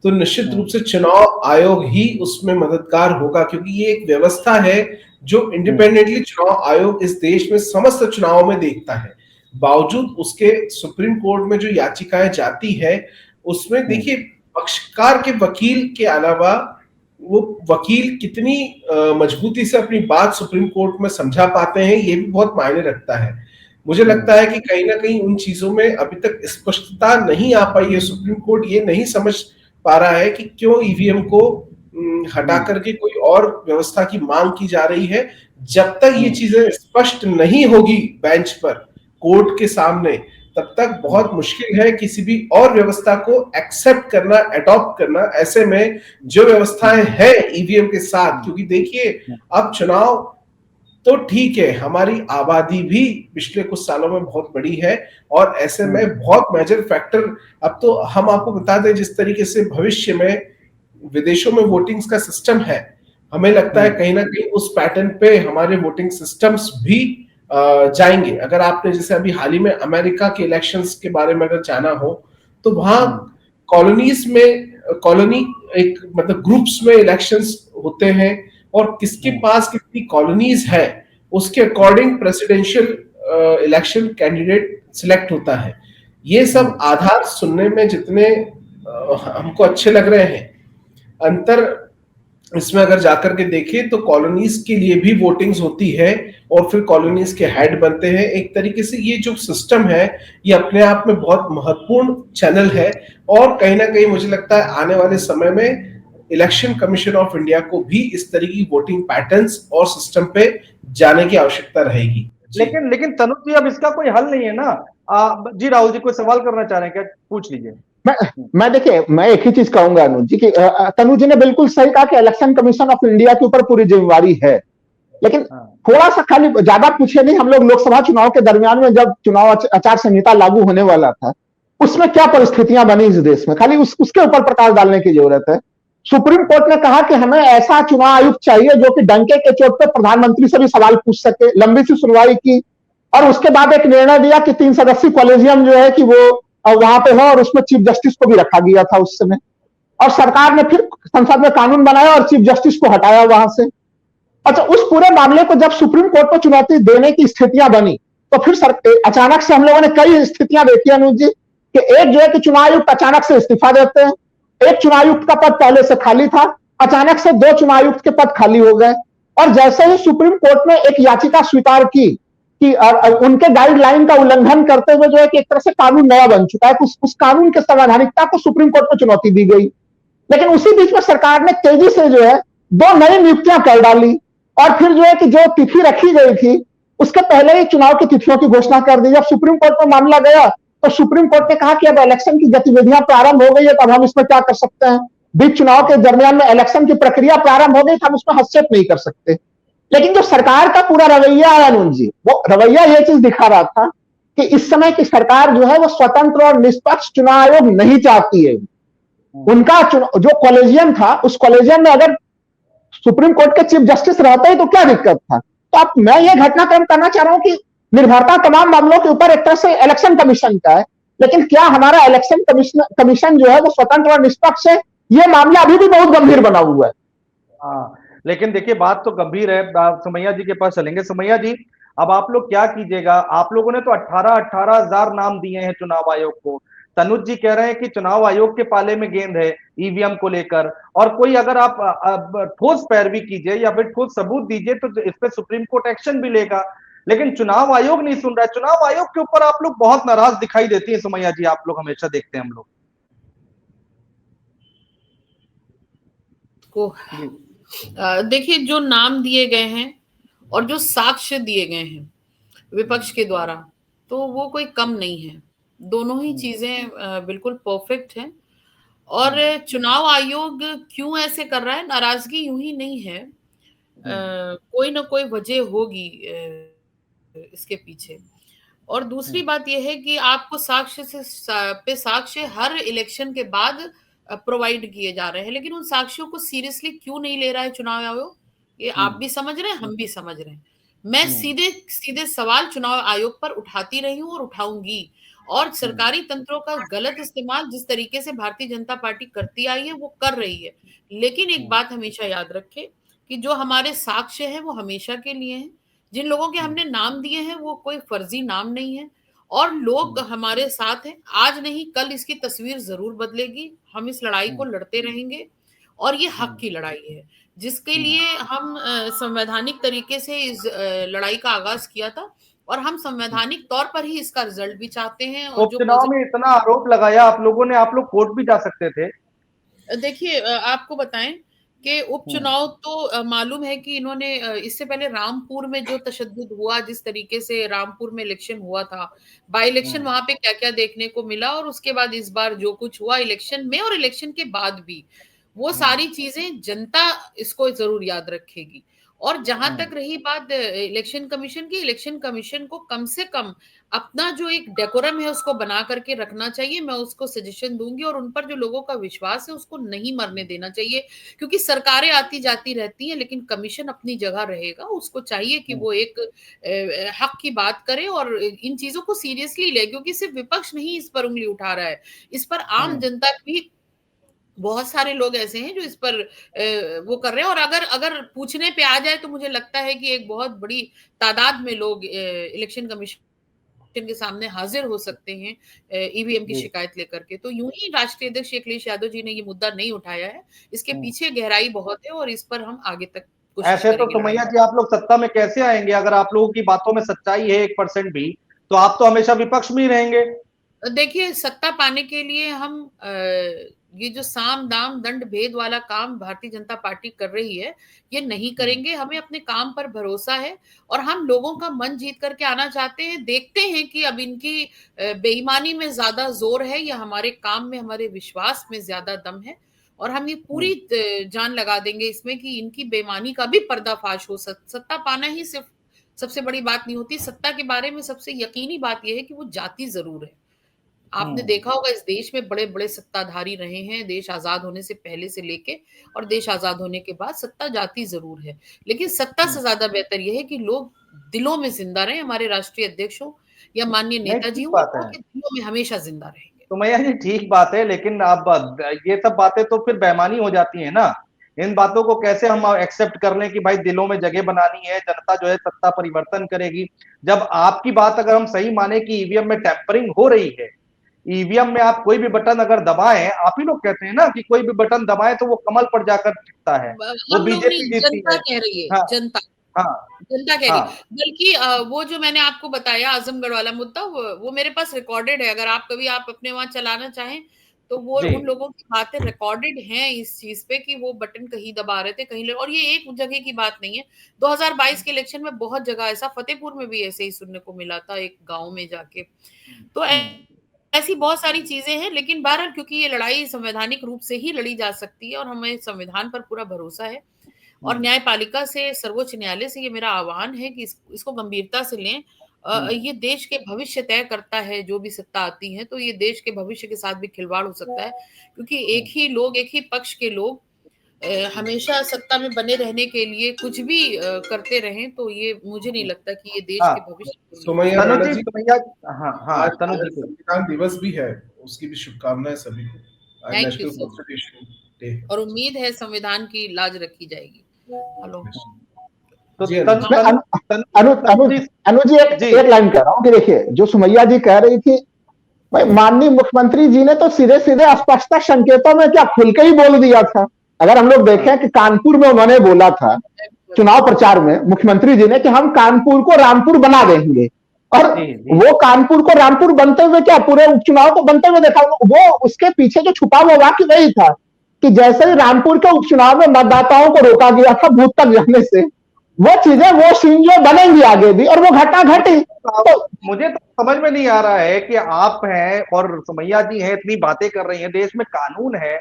तो निश्चित रूप से चुनाव आयोग ही उसमें मददगार होगा, क्योंकि ये एक व्यवस्था है जो इंडिपेंडेंटली चुनाव आयोग इस देश में समस्त चुनावों में देखता है। बावजूद उसके सुप्रीम कोर्ट में जो याचिकाएं जाती है उसमें देखिए, पक्षकार के वकील के अलावा वो वकील कितनी मजबूती से अपनी बात सुप्रीम कोर्ट में समझा पाते हैं, ये भी बहुत मायने रखता है। मुझे लगता है कि कहीं ना कहीं उन चीजों में अभी तक स्पष्टता नहीं आ पाई है। सुप्रीम कोर्ट ये नहीं समझ पा रहा है कि क्यों ईवीएम को हटा करके कोई और व्यवस्था की मांग की जा रही है। जब तक ये चीजें स्पष्ट नहीं होगी बेंच पर, कोर्ट के सामने, तब तक बहुत मुश्किल है किसी भी और व्यवस्था को एक्सेप्ट करना, अडॉप्ट करना। ऐसे में जो व्यवस्थाएं हैं ईवीएम के साथ, क्योंकि देखिए अब चुनाव तो ठीक है, हमारी आबादी भी पिछले कुछ सालों में बहुत बड़ी है और ऐसे में बहुत मेजर फैक्टर। अब तो हम आपको बता दें, जिस तरीके से भविष्य में विदेशों में वोटिंग का सिस्टम है, हमें लगता है कहीं ना कहीं उस पैटर्न पे हमारे वोटिंग सिस्टम्स भी जाएंगे। अगर आपने जैसे अभी हाल ही में अमेरिका के इलेक्शंस के बारे में अगर जाना हो, तो वहां कॉलोनीज में कॉलोनी एक मतलब ग्रुप्स में इलेक्शंस होते हैं और किसके पास कितनी कॉलोनीज है उसके according presidential election candidate select होता है। ये सब आधार सुनने में जितने हमको अच्छे लग रहे हैं, अंतर इसमें अगर जाकर के देखें तो कॉलोनीज के लिए भी वोटिंग्स होती है और फिर कॉलोनीज के हेड बनते हैं। एक तरीके से ये जो सिस्टम है ये अपने आप में बहुत महत्वपूर्ण चैनल है और कहीं ना कहीं मुझे लगता है आने वाले समय में इलेक्शन कमीशन ऑफ इंडिया को भी इस तरह की वोटिंग पैटर्न्स और सिस्टम पे जाने की आवश्यकता रहेगी। लेकिन तनुज जी, अब इसका कोई हल नहीं है ना। जी राहुल जी कोई सवाल करना चाह रहे हैं क्या? पूछ लीजिए। मैं देखिए, मैं एक ही चीज कहूंगा अनुज जी की, तनुज जी ने बिल्कुल सही कहा कि इलेक्शन कमीशन ऑफ इंडिया के ऊपर पूरी जिम्मेवारी है, लेकिन थोड़ा सा खाली ज्यादा पूछे नहीं। हम लोग लोकसभा चुनाव के दरमियान में जब चुनाव आचार संहिता लागू होने वाला था, उसमें क्या परिस्थितियां बनी इस देश में, खाली उसके ऊपर प्रकाश डालने की जरूरत है। सुप्रीम कोर्ट ने कहा कि हमें ऐसा चुनाव आयुक्त चाहिए जो कि डंके के चोट पर प्रधानमंत्री से भी सवाल पूछ सके। लंबी सी सुनवाई की और उसके बाद एक निर्णय दिया कि 3 सदस्यीय कॉलेजियम जो है कि वो वहां पे हो और उसमें चीफ जस्टिस को भी रखा गया था उस समय। और सरकार ने फिर संसद में कानून बनाया और चीफ जस्टिस को हटाया वहां से। अच्छा, उस पूरे मामले को जब सुप्रीम कोर्ट को चुनौती देने की स्थितियां बनी तो फिर अचानक से हम लोगों ने कई स्थितियां देखी अनुज जी कि एक जो है कि चुनाव आयुक्त अचानक से इस्तीफा देते हैं। एक चुनाव आयुक्त का पद पहले से खाली था, अचानक से 2 चुनाव आयुक्त के पद खाली हो गए। और जैसे ही सुप्रीम कोर्ट ने एक याचिका स्वीकार की कि उनके गाइडलाइन का उल्लंघन करते हुए जो है कि एक तरह से कानून नया बन चुका है, उस कानून के संवैधानिकता को सुप्रीम कोर्ट में चुनौती दी गई। लेकिन उसी बीच में सरकार ने तेजी से जो है 2 नई नियुक्तियां कर डाली और फिर जो है कि जो तिथि रखी गई थी उसके पहले ही चुनाव की तिथियों की घोषणा कर दी। जब सुप्रीम कोर्ट में मामला गया तो सुप्रीम कोर्ट ने कहा कि अब इलेक्शन की गतिविधियां प्रारंभ हो गई है, तो अब हम इसमें क्या कर सकते हैं। बीच चुनाव के दरमियान में इलेक्शन की प्रक्रिया प्रारंभ हो गई, हम उसमें हस्तक्षेप नहीं कर सकते। लेकिन जो सरकार का पूरा रवैया है अनुज जी, वो रवैया ये चीज दिखा रहा था कि इस समय की सरकार जो है वो स्वतंत्र और निष्पक्ष चुनाव आयोग नहीं चाहती है। उनका जो कॉलेजियम था, उस कॉलेजियम में अगर सुप्रीम कोर्ट के चीफ जस्टिस रहते ही तो क्या दिक्कत था। तो अब मैं ये घटनाक्रम करना चाह रहा हूं कि निर्भरता तमाम मामलों के ऊपर एक तरह से इलेक्शन कमीशन का है, लेकिन क्या हमारा इलेक्शन कमीशन जो है वो स्वतंत्र और निष्पक्ष है, ये मामला अभी भी बहुत गंभीर बना हुआ है। हाँ, लेकिन देखिए बात तो गंभीर है। समैया जी के पास चलेंगे। समैया जी, अब आप लोग क्या कीजिएगा? आप लोगों ने तो 18 हजार नाम दिए हैं चुनाव आयोग को। तनुज जी कह रहे हैं कि चुनाव आयोग के पाले में गेंद है ईवीएम को लेकर, और कोई अगर आप ठोस पैरवी कीजिए या फिर ठोस सबूत दीजिए तो इस पे सुप्रीम कोर्ट एक्शन भी लेगा। लेकिन चुनाव आयोग नहीं सुन रहा है। चुनाव आयोग के ऊपर आप लोग बहुत नाराज दिखाई देती है समैया जी, आप लोग हमेशा देखते हैं हम लोग को। देखिए, जो नाम दिए गए हैं और जो साक्ष्य दिए गए हैं विपक्ष के द्वारा, तो वो कोई कम नहीं है। दोनों ही चीजें बिल्कुल परफेक्ट हैं। और चुनाव आयोग क्यों ऐसे कर रहा है, नाराजगी यूं ही नहीं है, कोई ना कोई वजह होगी इसके पीछे। और दूसरी बात यह है कि आपको साक्ष्य हर इलेक्शन के बाद प्रोवाइड किए जा रहे हैं, लेकिन उन साक्ष्यों को सीरियसली क्यों नहीं ले रहा है चुनाव आयोग? ये आप भी समझ रहे हैं, हम भी समझ रहे हैं। मैं सीधे सीधे सवाल चुनाव आयोग पर उठाती रही हूँ और उठाऊंगी। और सरकारी तंत्रों का गलत इस्तेमाल जिस तरीके से भारतीय जनता पार्टी करती आई है वो कर रही है। लेकिन एक बात हमेशा याद रखें कि जो हमारे साक्ष्य है वो हमेशा के लिए हैं। जिन लोगों के हमने नाम दिए हैं वो कोई फर्जी नाम नहीं है और लोग हमारे साथ हैं। आज नहीं कल इसकी तस्वीर जरूर बदलेगी। हम इस लड़ाई को लड़ते रहेंगे और ये हक की लड़ाई है जिसके लिए हम संवैधानिक तरीके से इस लड़ाई का आगाज किया था और हम संवैधानिक तौर पर ही इसका रिजल्ट भी चाहते हैं। और जो उपचुनाव में इतना आरोप लगाया आप लोगों ने, आप लोग कोर्ट भी जा सकते थे। देखिए, आपको बताएं कि उपचुनाव तो मालूम है कि इन्होंने इससे पहले रामपुर में जो तशद्दुद हुआ, जिस तरीके से रामपुर में इलेक्शन हुआ था, बाई इलेक्शन वहां पे क्या क्या देखने को मिला, और उसके बाद इस बार जो कुछ हुआ इलेक्शन में और इलेक्शन के बाद भी, वो सारी चीजें जनता इसको जरूर याद रखेगी। और जहां तक रही बात इलेक्शन कमीशन की, इलेक्शन कमीशन को कम से कम अपना जो एक डेकोरम है उसको बना करके रखना चाहिए। मैं उसको सजेशन दूंगी, और उन पर जो लोगों का विश्वास है उसको नहीं मरने देना चाहिए, क्योंकि सरकारें आती जाती रहती हैं लेकिन कमीशन अपनी जगह रहेगा। उसको चाहिए कि वो एक हक की बात करे और इन चीजों को सीरियसली ले, क्योंकि सिर्फ विपक्ष नहीं इस पर उंगली उठा रहा है, इस पर आम जनता भी, बहुत सारे लोग ऐसे हैं जो इस पर वो कर रहे हैं। और अगर अगर पूछने पे आ जाए तो मुझे लगता है कि एक बहुत बड़ी तादाद में लोग इलेक्शन कमीशन के सामने हाजिर हो सकते हैं ईवीएम की शिकायत लेकर के। तो यूं ही राष्ट्रीय अध्यक्ष अखिलेश यादव जी ने ये मुद्दा नहीं उठाया है, इसके पीछे गहराई बहुत है और इस पर हम आगे तक कोशिश ऐसे तो करेंगे। सुमैया जी आप लोग सत्ता में कैसे आएंगे? अगर आप लोगों की बातों में सच्चाई है 1% भी, तो आप तो हमेशा विपक्ष में ही रहेंगे। देखिए, सत्ता पाने के लिए हम ये जो साम दाम दंड भेद वाला काम भारतीय जनता पार्टी कर रही है, ये नहीं करेंगे। हमें अपने काम पर भरोसा है और हम लोगों का मन जीत करके आना चाहते हैं। देखते हैं कि अब इनकी बेईमानी में ज्यादा जोर है या हमारे काम में, हमारे विश्वास में ज्यादा दम है, और हम ये पूरी जान लगा देंगे इसमें कि इनकी बेईमानी का भी पर्दाफाश हो। सत्ता पाना ही सिर्फ सबसे बड़ी बात नहीं होती। सत्ता के बारे में सबसे यकीनी बात यह है कि वो जाती जरूर है। आपने देखा होगा इस देश में बड़े बड़े सत्ताधारी रहे हैं, देश आजाद होने से पहले से लेके और देश आजाद होने के बाद। सत्ता जाती जरूर है, लेकिन सत्ता से ज्यादा बेहतर यह है कि लोग दिलों में जिंदा रहे। हमारे राष्ट्रीय अध्यक्ष हो या माननीय नहीं, नेताजी ठीक हो, बात लोगों है के दिलों में हमेशा जिंदा रहेंगे। सुमैया जी, ठीक बात है, लेकिन अब ये सब बातें तो फिर बेईमानी हो जाती है ना। इन बातों को कैसे हम एक्सेप्ट कर लें कि भाई दिलों में जगह बनानी है, जनता जो है सत्ता परिवर्तन करेगी, जब आपकी बात अगर हम सही माने कि ईवीएम में टैंपरिंग हो रही है। ईवीएम में आप कोई भी बटन अगर दबाएं, आप ही लोग कहते हैं ना कि कोई भी बटन दबाएं तो वो कमल पर जाकर टिकता है, वो हम लोग बीजेपी नहीं, जीतती जनता है। कह रही है, हाँ जनता हाँ जनता कह रही। हाँ बल्कि वो जो मैंने आपको बताया आजमगढ़ वाला मुद्दा, वो मेरे पास रिकॉर्डेड है। अगर आप कभी आप अपने वहां चलाना चाहें तो वो जी उन लोगों की बातें रिकॉर्डेड हैं इस चीज पे कि वो बटन कहीं दबा रहे थे, कहीं और ये एक जगह की बात नहीं है। 2022 के इलेक्शन में बहुत जगह ऐसा, फतेहपुर में भी ऐसे ही सुनने को मिला था एक गांव में जाके। तो ऐसी बहुत सारी चीजें हैं, लेकिन बहरहाल क्योंकि ये लड़ाई संवैधानिक रूप से ही लड़ी जा सकती है और हमें संविधान पर पूरा भरोसा है, और न्यायपालिका से, सर्वोच्च न्यायालय से ये मेरा आह्वान है कि इसको गंभीरता से लें। ये देश के भविष्य तय करता है, जो भी सत्ता आती है तो ये देश के भविष्य के साथ भी खिलवाड़ हो सकता है, क्योंकि एक ही लोग, एक ही पक्ष के लोग हमेशा सत्ता में बने रहने के लिए कुछ भी करते रहें, तो ये मुझे नहीं लगता कि ये देश हाँ के भविष्य के लिए। सुमैया तनुज राणा जी, जी, सुमैया, हाँ हाँ आज तनुज जी आज को संविधान दिवस भी है, उसकी भी शुभकामनाएं सभी को। आज thank you national sir, constitution day है। और उम्मीद है संविधान की लाज रखी जाएगी। हेलो। तो जी अनुज जी। मैं अनुज तनुज अनुज जी अनुज जी एक लाइन कह रहा हूँ कि देखिए, जो सुमैया जी कह रही थी, भाई माननीय मुख्यमंत्री जी ने तो सीधे सीधे स्पष्ट संकेतों में क्या खुल के ही बोल दिया था। अगर हम लोग देखें कि कानपुर में उन्होंने बोला था चुनाव प्रचार में मुख्यमंत्री जी ने कि हम कानपुर को रामपुर बना देंगे, और वो कानपुर को रामपुर बनते हुए क्या पूरे उपचुनाव को बनते हुए देखा। वो उसके पीछे जो छुपा हुआ वाक्य वही था कि जैसे ही रामपुर के उपचुनाव में मतदाताओं को रोका गया था बूथ तक जाने से, वो चीजें, वो सीन जो बनेंगी आगे भी, और वो घटा घटी। तो मुझे तो समझ में नहीं आ रहा है कि आप हैं और सुमैया जी हैं, इतनी बातें कर रही हैं, देश में कानून है,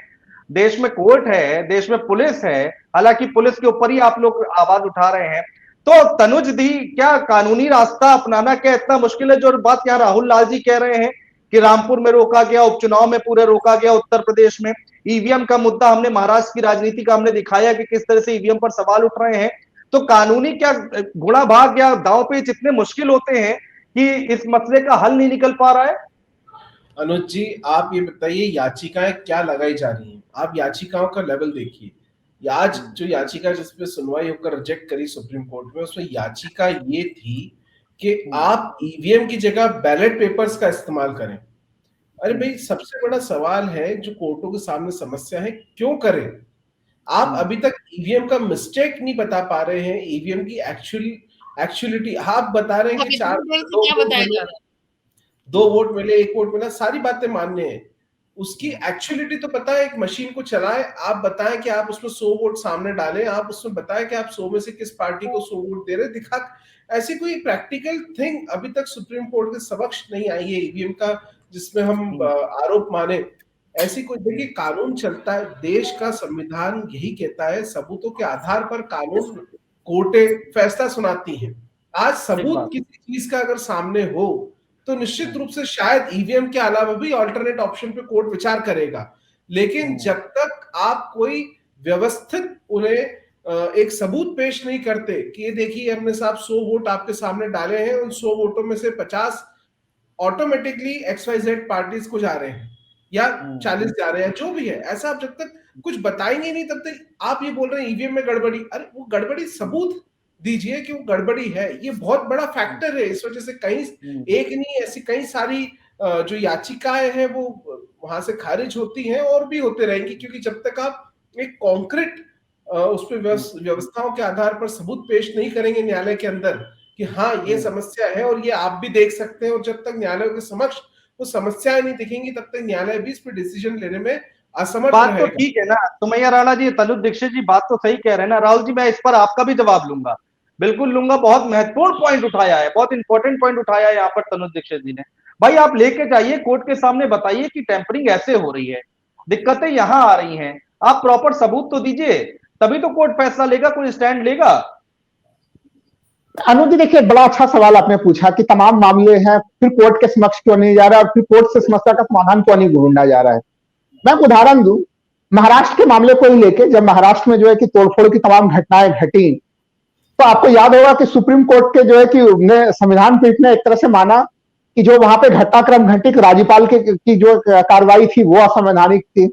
देश में कोर्ट है, देश में पुलिस है, हालांकि पुलिस के ऊपर ही आप लोग आवाज उठा रहे हैं। तो तनुज दी, क्या कानूनी रास्ता अपनाना क्या इतना मुश्किल है? जो बात यहाँ राहुल लाल जी कह रहे हैं कि रामपुर में रोका गया, उपचुनाव में पूरे रोका गया, उत्तर प्रदेश में ईवीएम का मुद्दा, हमने महाराष्ट्र की राजनीति का हमने दिखाया कि किस तरह से ईवीएम पर सवाल उठ रहे हैं। तो कानूनी क्या घोड़ा भाग या दांव पेच इतने मुश्किल होते हैं कि इस मसले का हल नहीं निकल पा रहा है? अनुज जी, आप ये बताइए याचिकाएं क्या लगाई जा रही हैं? आप याचिकाओं का लेवल देखिए। आज जो याचिका जिसपे सुनवाई होकर रिजेक्ट करी सुप्रीम कोर्ट में, उसमें याचिका ये थी कि आप ईवीएम की जगह बैलेट पेपर्स का इस्तेमाल करें। अरे भाई, सबसे बड़ा सवाल है जो कोर्टों के सामने समस्या है, क्यों करें? आप अभी तक ईवीएम का मिस्टेक नहीं बता पा रहे हैं, ईवीएम की एक्चुअलिटी आप बता रहे हैं कि क्या बताया जा रहा है? 2 वोट मिले, 1 वोट मिला, सारी बातें मान्य है। उसकी एक्चुअलिटी तो पता है, एक मशीन को चलाएं, आप बताएं कि आप उसमें 100 वोट सामने डालें, आप उसमें बताएं कि आप 100 में से किस पार्टी को 100 वोट दे रहे, दिखा। ऐसी कोई प्रैक्टिकल थिंग अभी तक सुप्रीम कोर्ट के समक्ष नहीं आई है ईवीएम का, जिसमें हम आरोप माने। ऐसी कोई, देखिए कानून चलता है, देश का संविधान यही कहता है सबूतों के आधार पर कानून कोर्टें फैसला सुनाती हैं। आज सबूत किसी चीज का अगर सामने हो तो निश्चित रूप से शायद ईवीएम के अलावा भी अल्टरनेट ऑप्शन पे कोर्ट विचार करेगा, लेकिन जब तक आप कोई व्यवस्थित उन्हें एक सबूत पेश नहीं करते कि ये देखिए हमने साहब 100 वोट आपके सामने डाले हैं, उन 100 वोटों में से 50 ऑटोमेटिकली XYZ पार्टीज को जा रहे हैं या 40 जा रहे हैं, जो भी है, ऐसा आप जब तक कुछ बताएंगे नहीं तब तक आप ये बोल रहे हैं ईवीएम में गड़बड़ी। अरे वो गड़बड़ी सबूत दीजिए कि वो गड़बड़ी है, ये बहुत बड़ा फैक्टर है। इस वजह से कहीं एक नहीं, ऐसी कई सारी जो याचिकाएं हैं वो वहां से खारिज होती हैं और भी होते रहेंगी, क्योंकि जब तक आप एक कॉन्क्रीट उस पर व्यवस्थाओं के आधार पर सबूत पेश नहीं करेंगे न्यायालय के अंदर कि हाँ ये समस्या है और ये आप भी देख सकते हैं, और जब तक न्यायालय के समक्ष वो समस्याएं नहीं दिखेंगी तब तक न्यायालय भी इस पर डिसीजन लेने में असमर्थ बात रहेगा। तो ठीक है ना सुमैया राणा जी, तनुज दीक्षित जी बात तो सही कह रहे हैं ना। राहुल जी मैं इस पर आपका भी जवाब लूंगा, बिल्कुल लूंगा। बहुत महत्वपूर्ण पॉइंट उठाया है, बहुत इंपॉर्टेंट पॉइंट उठाया है यहाँ पर तनुज दीक्षित जी ने। भाई आप लेके जाइए कोर्ट के सामने, बताइए कि टेम्परिंग ऐसे हो रही है, दिक्कतें यहां आ रही हैं, आप प्रॉपर सबूत तो दीजिए, तभी तो कोर्ट फैसला लेगा, कोई स्टैंड लेगा। अनुज जी देखिए, बड़ा अच्छा सवाल आपने पूछा कि तमाम मामले हैं, फिर कोर्ट के समक्ष क्यों नहीं जा रहा, और फिर कोर्ट से समस्या का समाधान क्यों नहीं ढूंढा जा रहा है। मैं एक उदाहरण दूं, महाराष्ट्र के मामले को ही लेके, जब महाराष्ट्र में जो है कि तोड़फोड़ की तमाम घटनाएं घटी, तो आपको याद होगा कि सुप्रीम कोर्ट के जो है कि संविधान पीठ ने एक तरह से माना कि जो वहां पे घटनाक्रम घटी, राज्यपाल की जो कार्रवाई थी वो असंवैधानिक थी।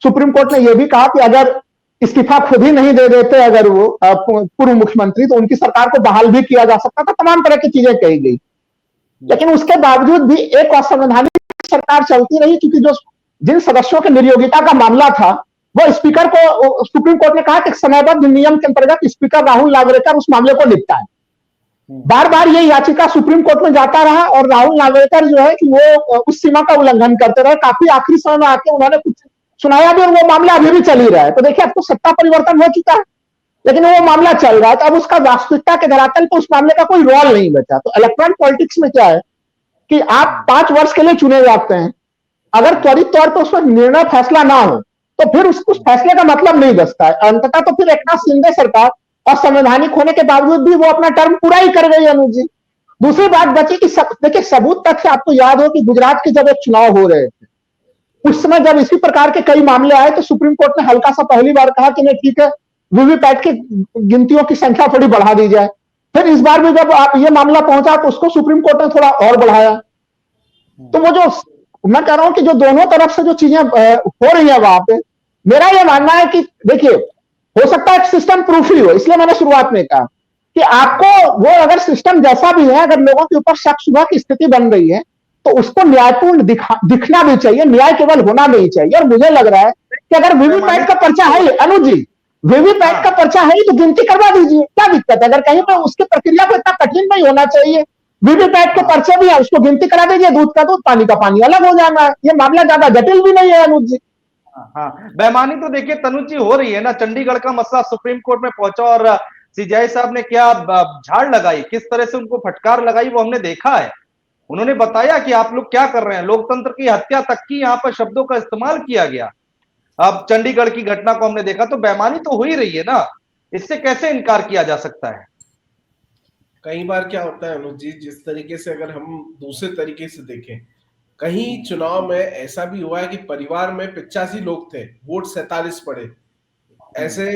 सुप्रीम कोर्ट ने यह भी कहा कि अगर इस्तीफा खुद ही नहीं दे देते अगर वो पूर्व मुख्यमंत्री, तो उनकी सरकार को बहाल भी किया जा सकता था। तमाम तरह की चीजें कही गई, लेकिन उसके बावजूद भी एक असंवैधानिक सरकार चलती रही, क्योंकि जो जिन सदस्यों के निर्योग्यता का मामला था वो स्पीकर को, सुप्रीम कोर्ट ने कहा कि समयबद्ध नियम के अंतर्गत स्पीकर राहुल नागवेकर उस मामले को निपटाए। बार बार ये याचिका सुप्रीम कोर्ट में जाता रहा और राहुल नागवेकर जो है कि वो उस सीमा का उल्लंघन करते रहे। काफी आखिरी समय में आके उन्होंने कुछ सुनाया भी और वो मामला अभी भी चल ही रहा है। तो देखिए अब तो सत्ता परिवर्तन हो चुका है, लेकिन वो मामला चल रहा है, तो अब उसका वास्तविकता के धरातल पर उस मामले का कोई रोल नहीं बचा। तो इलेक्ट्रॉनिक पॉलिटिक्स में क्या है कि आप 5 वर्ष के लिए चुने जाते हैं, अगर त्वरित तौर पर उसमें निर्णय फैसला ना हो तो फिर उस फैसले का मतलब नहीं बचता है। अंततः तो फिर एकनाथ शिंदे सरकार असंवैधानिक होने के बावजूद भी वो अपना टर्म पूरा ही कर गई अनुज जी। दूसरी बात बची कि देखिए सबूत तक से आपको याद हो कि गुजरात के जब एक चुनाव हो रहे थे, उस समय जब इसी प्रकार के कई मामले आए तो सुप्रीम कोर्ट ने हल्का सा पहली बार कहा कि नहीं ठीक है, वीवीपैट की गिनतियों की संख्या थोड़ी बढ़ा दी जाए। फिर इस बार भी जब ये मामला पहुंचा तो उसको सुप्रीम कोर्ट ने थोड़ा और बढ़ाया। तो वो जो मैं कह रहा हूं कि जो दोनों तरफ से जो चीजें हो रही है वहां पे, मेरा ये मानना है कि देखिए हो सकता है सिस्टम प्रूफ ही हो, इसलिए मैंने शुरुआत में कहा कि आपको वो अगर सिस्टम जैसा भी है, अगर लोगों के ऊपर शक शुबा की स्थिति बन रही है तो उसको न्यायपूर्ण दिखना भी चाहिए, न्याय केवल होना नहीं चाहिए। और मुझे लग रहा है कि अगर वीवीपैट का पर्चा है, अनुज जी वीवीपैट का पर्चा है तो गिनती करवा दीजिए, क्या दिक्कत है। अगर कहीं पर उसकी प्रक्रिया को इतना कठिन नहीं होना चाहिए, वीवीपैट के पर्चे भी है, उसको गिनती करा दीजिए, दूध का दूध पानी का पानी अलग हो जाना है। ये मामला ज्यादा जटिल भी नहीं है अनुज जी। हाँ, बेईमानी तो देखिए तनुज जी हो रही है ना। चंडीगढ़ का मसला सुप्रीम कोर्ट में पहुंचा और सीजेआई साहब ने क्या झाड़ लगाई, किस तरह से उनको फटकार लगाई वो हमने देखा है। उन्होंने बताया कि आप लोग क्या कर रहे हैं, लोकतंत्र की हत्या तक की यहाँ पर शब्दों का इस्तेमाल किया गया। अब चंडीगढ़ की घटना को हमने देखा, तो बेईमानी तो हो ही रही है ना, इससे कैसे इनकार किया जा सकता है। कई बार क्या होता है अनुज जी, जिस तरीके से अगर हम दूसरे तरीके से देखें, कहीं चुनाव में ऐसा भी हुआ है कि परिवार में 85 लोग थे, वोट 47 पड़े। ऐसे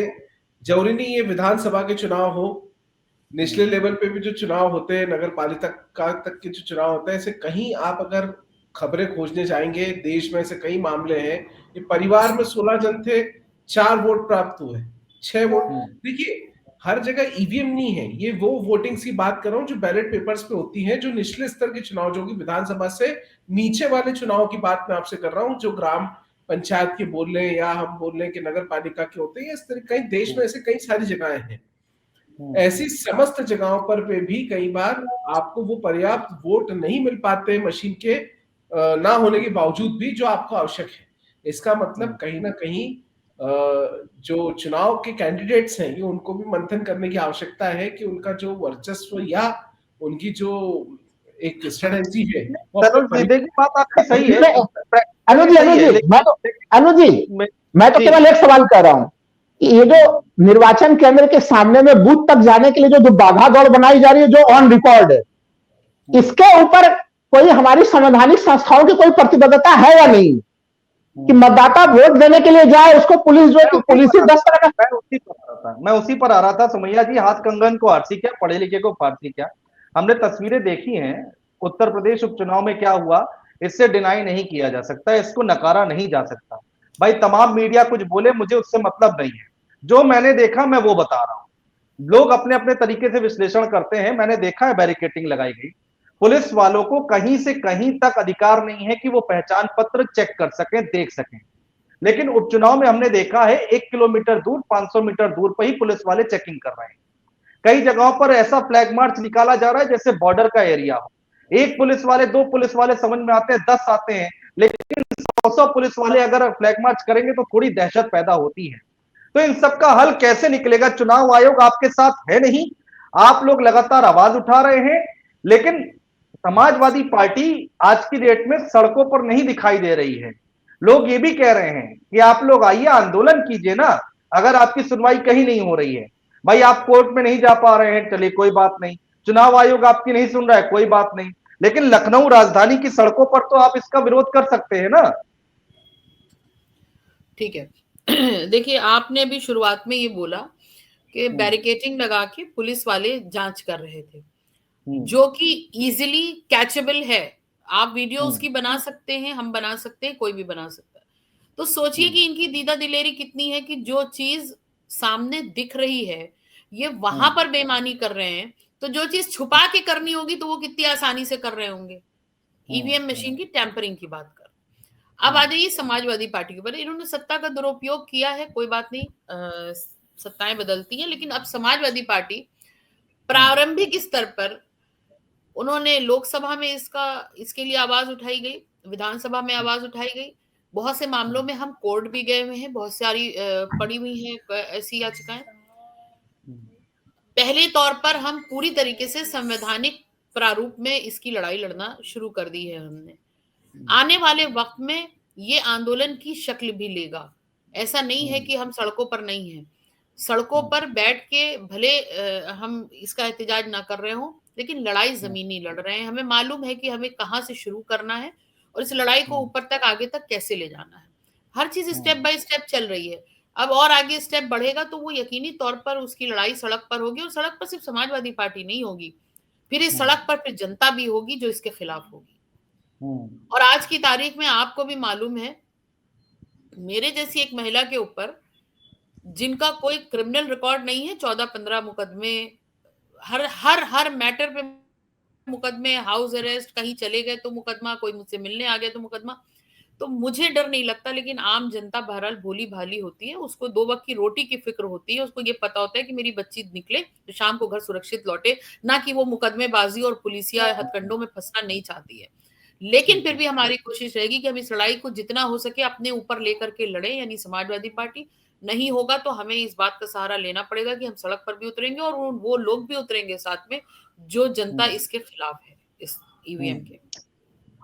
जरूरी नहीं ये विधानसभा के चुनाव हो, निचले लेवल पे भी जो चुनाव होते हैं, नगर पालिका तक के जो चुनाव होते हैं, ऐसे कहीं आप अगर खबरें खोजने जाएंगे देश में ऐसे कई मामले हैं। ये परिवार में 16 जन थे, 4 वोट प्राप्त हुए, 6 वोट। देखिए हर जगह ईवीएम नहीं है, ये वो वोटिंग्स की बात कर रहा हूँ जो बैलेट पेपर्स पे होती है, जो निचले स्तर के चुनाव, जो कि विधानसभा से नीचे वाले चुनाव की बात मैं आपसे कर रहा हूँ, जो ग्राम पंचायत के बोल रहे हैं या हम बोल रहे हैं कि नगर पालिका के होते हैं। इस तरह कई देश में ऐसे कई सारी जगहें हैं, ऐसी समस्त जगहों पर भी कई बार आपको वो पर्याप्त वोट नहीं मिल पाते मशीन के ना होने के बावजूद भी, जो आपको आवश्यक है। इसका मतलब कहीं ना कहीं जो चुनाव के कैंडिडेट्स हैं, ये उनको भी मंथन करने की आवश्यकता है कि उनका जो वर्चस्व या उनकी जो एक स्ट्रेटजी है, बात आपकी सही है। अनुज जी, सही है, अनुज जी, मैं तो जी। केवल एक सवाल कर रहा हूं कि ये जो निर्वाचन केंद्र के सामने में बूथ तक जाने के लिए जो बाधा दौड़ बनाई जा रही है, जो ऑन रिकॉर्ड है, इसके ऊपर कोई हमारी संवैधानिक संस्थाओं की कोई प्रतिबद्धता है या नहीं कि मतदाता वोट देने के लिए जाए, उसको पुलिस जो है कि पुलिस ही 10 तरह का। मैं उसी पर आ रहा था सुमैया जी, हाथ कंगन को आरसी क्या, पढ़े लिखे को फारसी क्या। हमने तस्वीरें देखी हैं, उत्तर प्रदेश उपचुनाव में क्या हुआ, इससे डिनाई नहीं किया जा सकता, इसको नकारा नहीं जा सकता। भाई तमाम मीडिया कुछ बोले, मुझे उससे मतलब नहीं है, जो मैंने देखा मैं वो बता रहा हूं। लोग अपने अपने तरीके से विश्लेषण करते हैं, मैंने देखा है बैरिकेटिंग लगाई गई। पुलिस वालों को कहीं से कहीं तक अधिकार नहीं है कि वो पहचान पत्र चेक कर सकें, देख सकें। लेकिन उपचुनाव में हमने देखा है 1 किलोमीटर दूर, 500 मीटर दूर पर ही पुलिस वाले चेकिंग कर रहे हैं। कई जगहों पर ऐसा फ्लैग मार्च निकाला जा रहा है जैसे बॉर्डर का एरिया हो। एक पुलिस वाले, 2 पुलिस वाले समझ में आते हैं, 10 आते हैं, लेकिन 100 पुलिस वाले अगर फ्लैग मार्च करेंगे तो थोड़ी दहशत पैदा होती है। तो इन सब का हल कैसे निकलेगा? चुनाव आयोग आपके साथ है नहीं, आप लोग लगातार आवाज उठा रहे हैं, लेकिन समाजवादी पार्टी आज की डेट में सड़कों पर नहीं दिखाई दे रही है। लोग ये भी कह रहे हैं कि आप लोग आइए आंदोलन कीजिए ना, अगर आपकी सुनवाई कहीं नहीं हो रही है। भाई आप कोर्ट में नहीं जा पा रहे हैं, चलिए कोई बात नहीं, चुनाव आयोग आपकी नहीं सुन रहा है, कोई बात नहीं, लेकिन लखनऊ राजधानी की सड़कों पर तो आप इसका विरोध कर सकते हैं ना। ठीक है। देखिए, आपने अभी शुरुआत में ये बोला कि बैरिकेटिंग लगा के पुलिस वाले जांच कर रहे थे, जो कि इजीली कैचेबल है। आप वीडियो उसकी बना सकते हैं, हम बना सकते हैं, कोई भी बना सकता है। तो सोचिए कि इनकी दीदा दिलेरी कितनी है कि जो चीज सामने दिख रही है ये वहां पर बेईमानी कर रहे हैं, तो जो चीज छुपा के करनी होगी तो वो कितनी आसानी से कर रहे होंगे। ईवीएम मशीन की टैंपरिंग की बात कर। अब आ जाइए समाजवादी पार्टी के ऊपर। इन्होंने सत्ता का दुरुपयोग किया है, कोई बात नहीं, सत्ताएं बदलती हैं, लेकिन अब समाजवादी पार्टी प्रारंभिक स्तर पर उन्होंने लोकसभा में इसके लिए आवाज उठाई गई, विधानसभा में आवाज उठाई गई, बहुत से मामलों में हम कोर्ट भी गए हुए हैं, बहुत सारी पड़ी हुई हैं ऐसी याचिकाएं। पहले तौर पर हम पूरी तरीके से संवैधानिक प्रारूप में इसकी लड़ाई लड़ना शुरू कर दी है हमने। आने वाले वक्त में ये आंदोलन की शक्ल भी लेगा। ऐसा नहीं है कि हम सड़कों पर नहीं हैं, सड़कों पर बैठ के भले हम इसका एहतजाज ना कर रहे हो, लेकिन लड़ाई जमीनी लड़ रहे हैं। हमें मालूम है कि हमें कहाँ से शुरू करना है और इस लड़ाई को ऊपर तक, आगे तक कैसे ले जाना है। हर चीज स्टेप बाय स्टेप चल रही है। अब और आगे स्टेप बढ़ेगा तो वो यकीनी तौर पर उसकी लड़ाई सड़क पर होगी, और सड़क पर सिर्फ समाजवादी पार्टी नहीं होगी, फिर इस सड़क पर फिर जनता भी होगी जो इसके खिलाफ होगी। और आज की तारीख में आपको भी मालूम है, मेरे जैसी एक महिला के ऊपर जिनका कोई क्रिमिनल रिकॉर्ड नहीं है, 14-15 मुकदमे, हर मैटर पे मुकदमे, हाउस अरेस्ट, कहीं चले गए तो मुकदमा, कोई मुझसे मिलने आ गया तो मुकदमा। तो मुझे डर नहीं लगता, लेकिन आम जनता बहरहाल भोली भाली होती है, उसको 2 वक्त की रोटी की फिक्र होती है। उसको ये पता होता है कि मेरी बच्ची निकले तो शाम को घर सुरक्षित लौटे, ना कि वो मुकदमेबाजी और पुलिसिया हथकंडों में फंसना नहीं चाहती है। लेकिन फिर भी हमारी कोशिश रहेगी कि हम इस लड़ाई को जितना हो सके अपने ऊपर लेकर के लड़े, यानी समाजवादी पार्टी। नहीं होगा तो हमें इस बात का सहारा लेना पड़ेगा कि हम सड़क पर भी उतरेंगे, और वो लोग भी उतरेंगे साथ में जो जनता इसके खिलाफ है, इस ईवीएम के।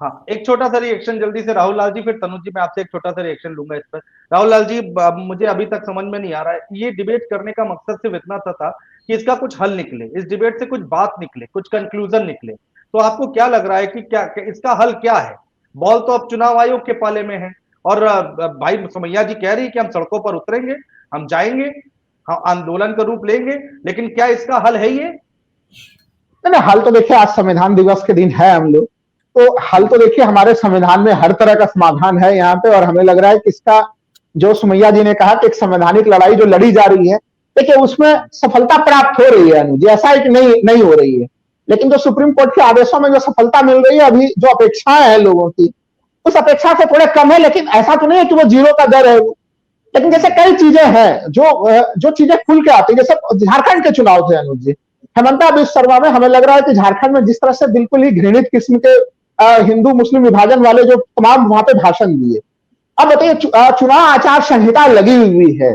हाँ, एक छोटा सा रिएक्शन जल्दी से राहुल लाल जी, फिर तनुज जी मैं आपसे एक छोटा सा रिएक्शन लूंगा इस पर। राहुल लाल जी, मुझे अभी तक समझ में नहीं आ रहा है, ये डिबेट करने का मकसद सिर्फ इतना था कि इसका कुछ हल निकले, इस डिबेट से कुछ बात निकले, कुछ कंक्लूजन निकले। तो आपको क्या लग रहा है कि क्या इसका हल क्या है? बॉल तो अब चुनाव आयोग के पाले में है, और भाई सुमैया जी कह रही है कि हम सड़कों पर उतरेंगे, हम जाएंगे, हम आंदोलन का रूप लेंगे, लेकिन क्या इसका हल है ये? नहीं, हल तो देखिए, आज संविधान दिवस के दिन है हम लोग, तो हल तो देखिए हमारे संविधान में हर तरह का समाधान है यहाँ पे। और हमें लग रहा है कि इसका, जो सुमैया जी ने कहा कि एक संवैधानिक लड़ाई जो लड़ी जा रही है, देखिए उसमें सफलता प्राप्त हो रही है अनुज, ऐसा है कि नहीं हो रही है, लेकिन जो सुप्रीम कोर्ट के आदेशों में जो सफलता मिल रही है, अभी जो अपेक्षाएं हैं लोगों की, उस अपेक्षा से थोड़े कम है। लेकिन ऐसा तो नहीं है कि वो 0 का दर है, लेकिन जैसे कई चीजें हैं जो चीजें खुल के आती है, जैसे झारखंड के चुनाव थे अनुज जी, हेमंता बिस्वा शर्मा में हमें लग रहा है कि झारखंड में जिस तरह से बिल्कुल ही घृणित किस्म के हिंदू मुस्लिम विभाजन वाले जो तमाम वहां पे भाषण दिए। अब बताइए, चुनाव आचार संहिता लगी हुई है,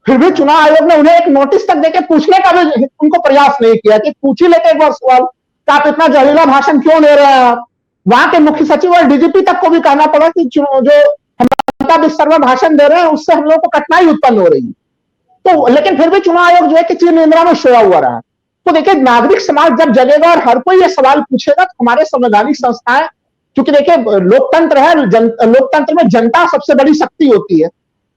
फिर भी चुनाव आयोग ने उन्हें एक नोटिस तक देके पूछने का भी उनको प्रयास नहीं किया कि पूछ ही लेते एक बार सवाल कि आप इतना जहरीला भाषण क्यों ले रहे हैं आप, वहां के मुख्य सचिव और डीजीपी तक को भी कहना पड़ा कि जो हिमंता बिस्वा शर्मा भाषण दे रहे हैं उससे हम लोग को कठिनाई उत्पन्न हो रही है। तो लेकिन फिर भी चुनाव आयोग जो है कि चीर निद्रा में सोया हुआ रहा। तो देखिए, नागरिक समाज जब जगेगा और हर कोई ये सवाल पूछेगा तो हमारे संवैधानिक संस्थाएं, क्योंकि देखिए लोकतंत्र है, लोकतंत्र में जनता सबसे बड़ी शक्ति होती है,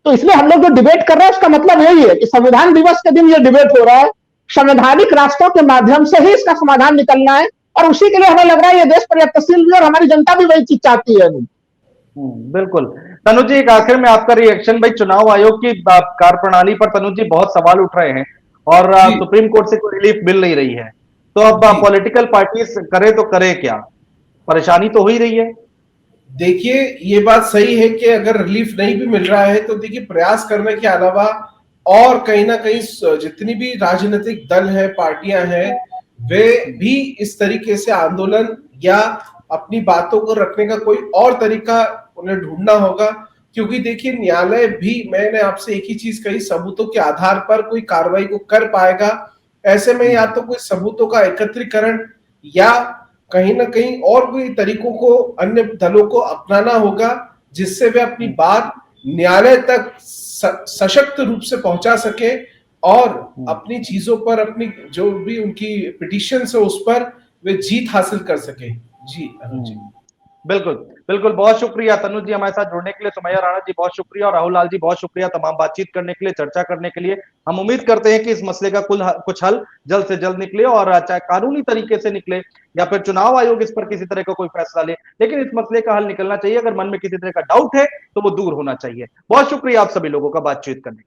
तो इसलिए हम लोग जो डिबेट कर रहे हैं उसका मतलब यही है कि संविधान दिवस के दिन ये डिबेट हो रहा है, संवैधानिक रास्तों के माध्यम से ही इसका समाधान निकलना है, और उसी के लिए हमें लग रहा है ये देश प्रयत्नशील भी और हमारी जनता भी वही चीज चाहती है। बिल्कुल। तनुज जी, एक आखिर में आपका रिएक्शन, भाई चुनाव आयोग की कार्यप्रणाली पर तनुज जी बहुत सवाल उठ रहे हैं और सुप्रीम कोर्ट से कोई रिलीफ मिल नहीं रही है, तो अब पॉलिटिकल पार्टीज करे तो करे क्या, परेशानी तो हो ही रही है। देखिए, ये बात सही है कि अगर रिलीफ नहीं भी मिल रहा है तो देखिए प्रयास करने के अलावा और कहीं ना कहीं जितनी भी राजनीतिक दल है, पार्टियां हैं, वे भी इस तरीके से आंदोलन या अपनी बातों को रखने का कोई और तरीका उन्हें ढूंढना होगा, क्योंकि देखिए न्यायालय भी, मैंने आपसे एक ही चीज कही, सबूतों के आधार पर कोई कार्रवाई को कर पाएगा। ऐसे में या तो कोई सबूतों का एकत्रीकरण या कहीं ना कहीं और कोई तरीकों को अन्य दलों को अपनाना होगा जिससे वे अपनी बात न्यायालय तक सशक्त रूप से पहुंचा सके और अपनी चीजों पर, अपनी जो भी उनकी पिटीशन है उस पर वे जीत हासिल कर सके। जी अरुण जी, बिल्कुल बिल्कुल, बहुत शुक्रिया तनुज जी हमारे साथ जुड़ने के लिए, सुमैया राणा जी बहुत शुक्रिया, और राहुल लाल जी बहुत शुक्रिया तमाम बातचीत करने के लिए, चर्चा करने के लिए। हम उम्मीद करते हैं कि इस मसले का कुछ हल जल्द से जल्द निकले, और चाहे कानूनी तरीके से निकले या फिर चुनाव आयोग इस पर किसी तरह का कोई फैसला ले, लेकिन इस मसले का हल निकलना चाहिए। अगर मन में किसी तरह का डाउट है तो वो दूर होना चाहिए। बहुत शुक्रिया आप सभी लोगों का बातचीत करने के लिए।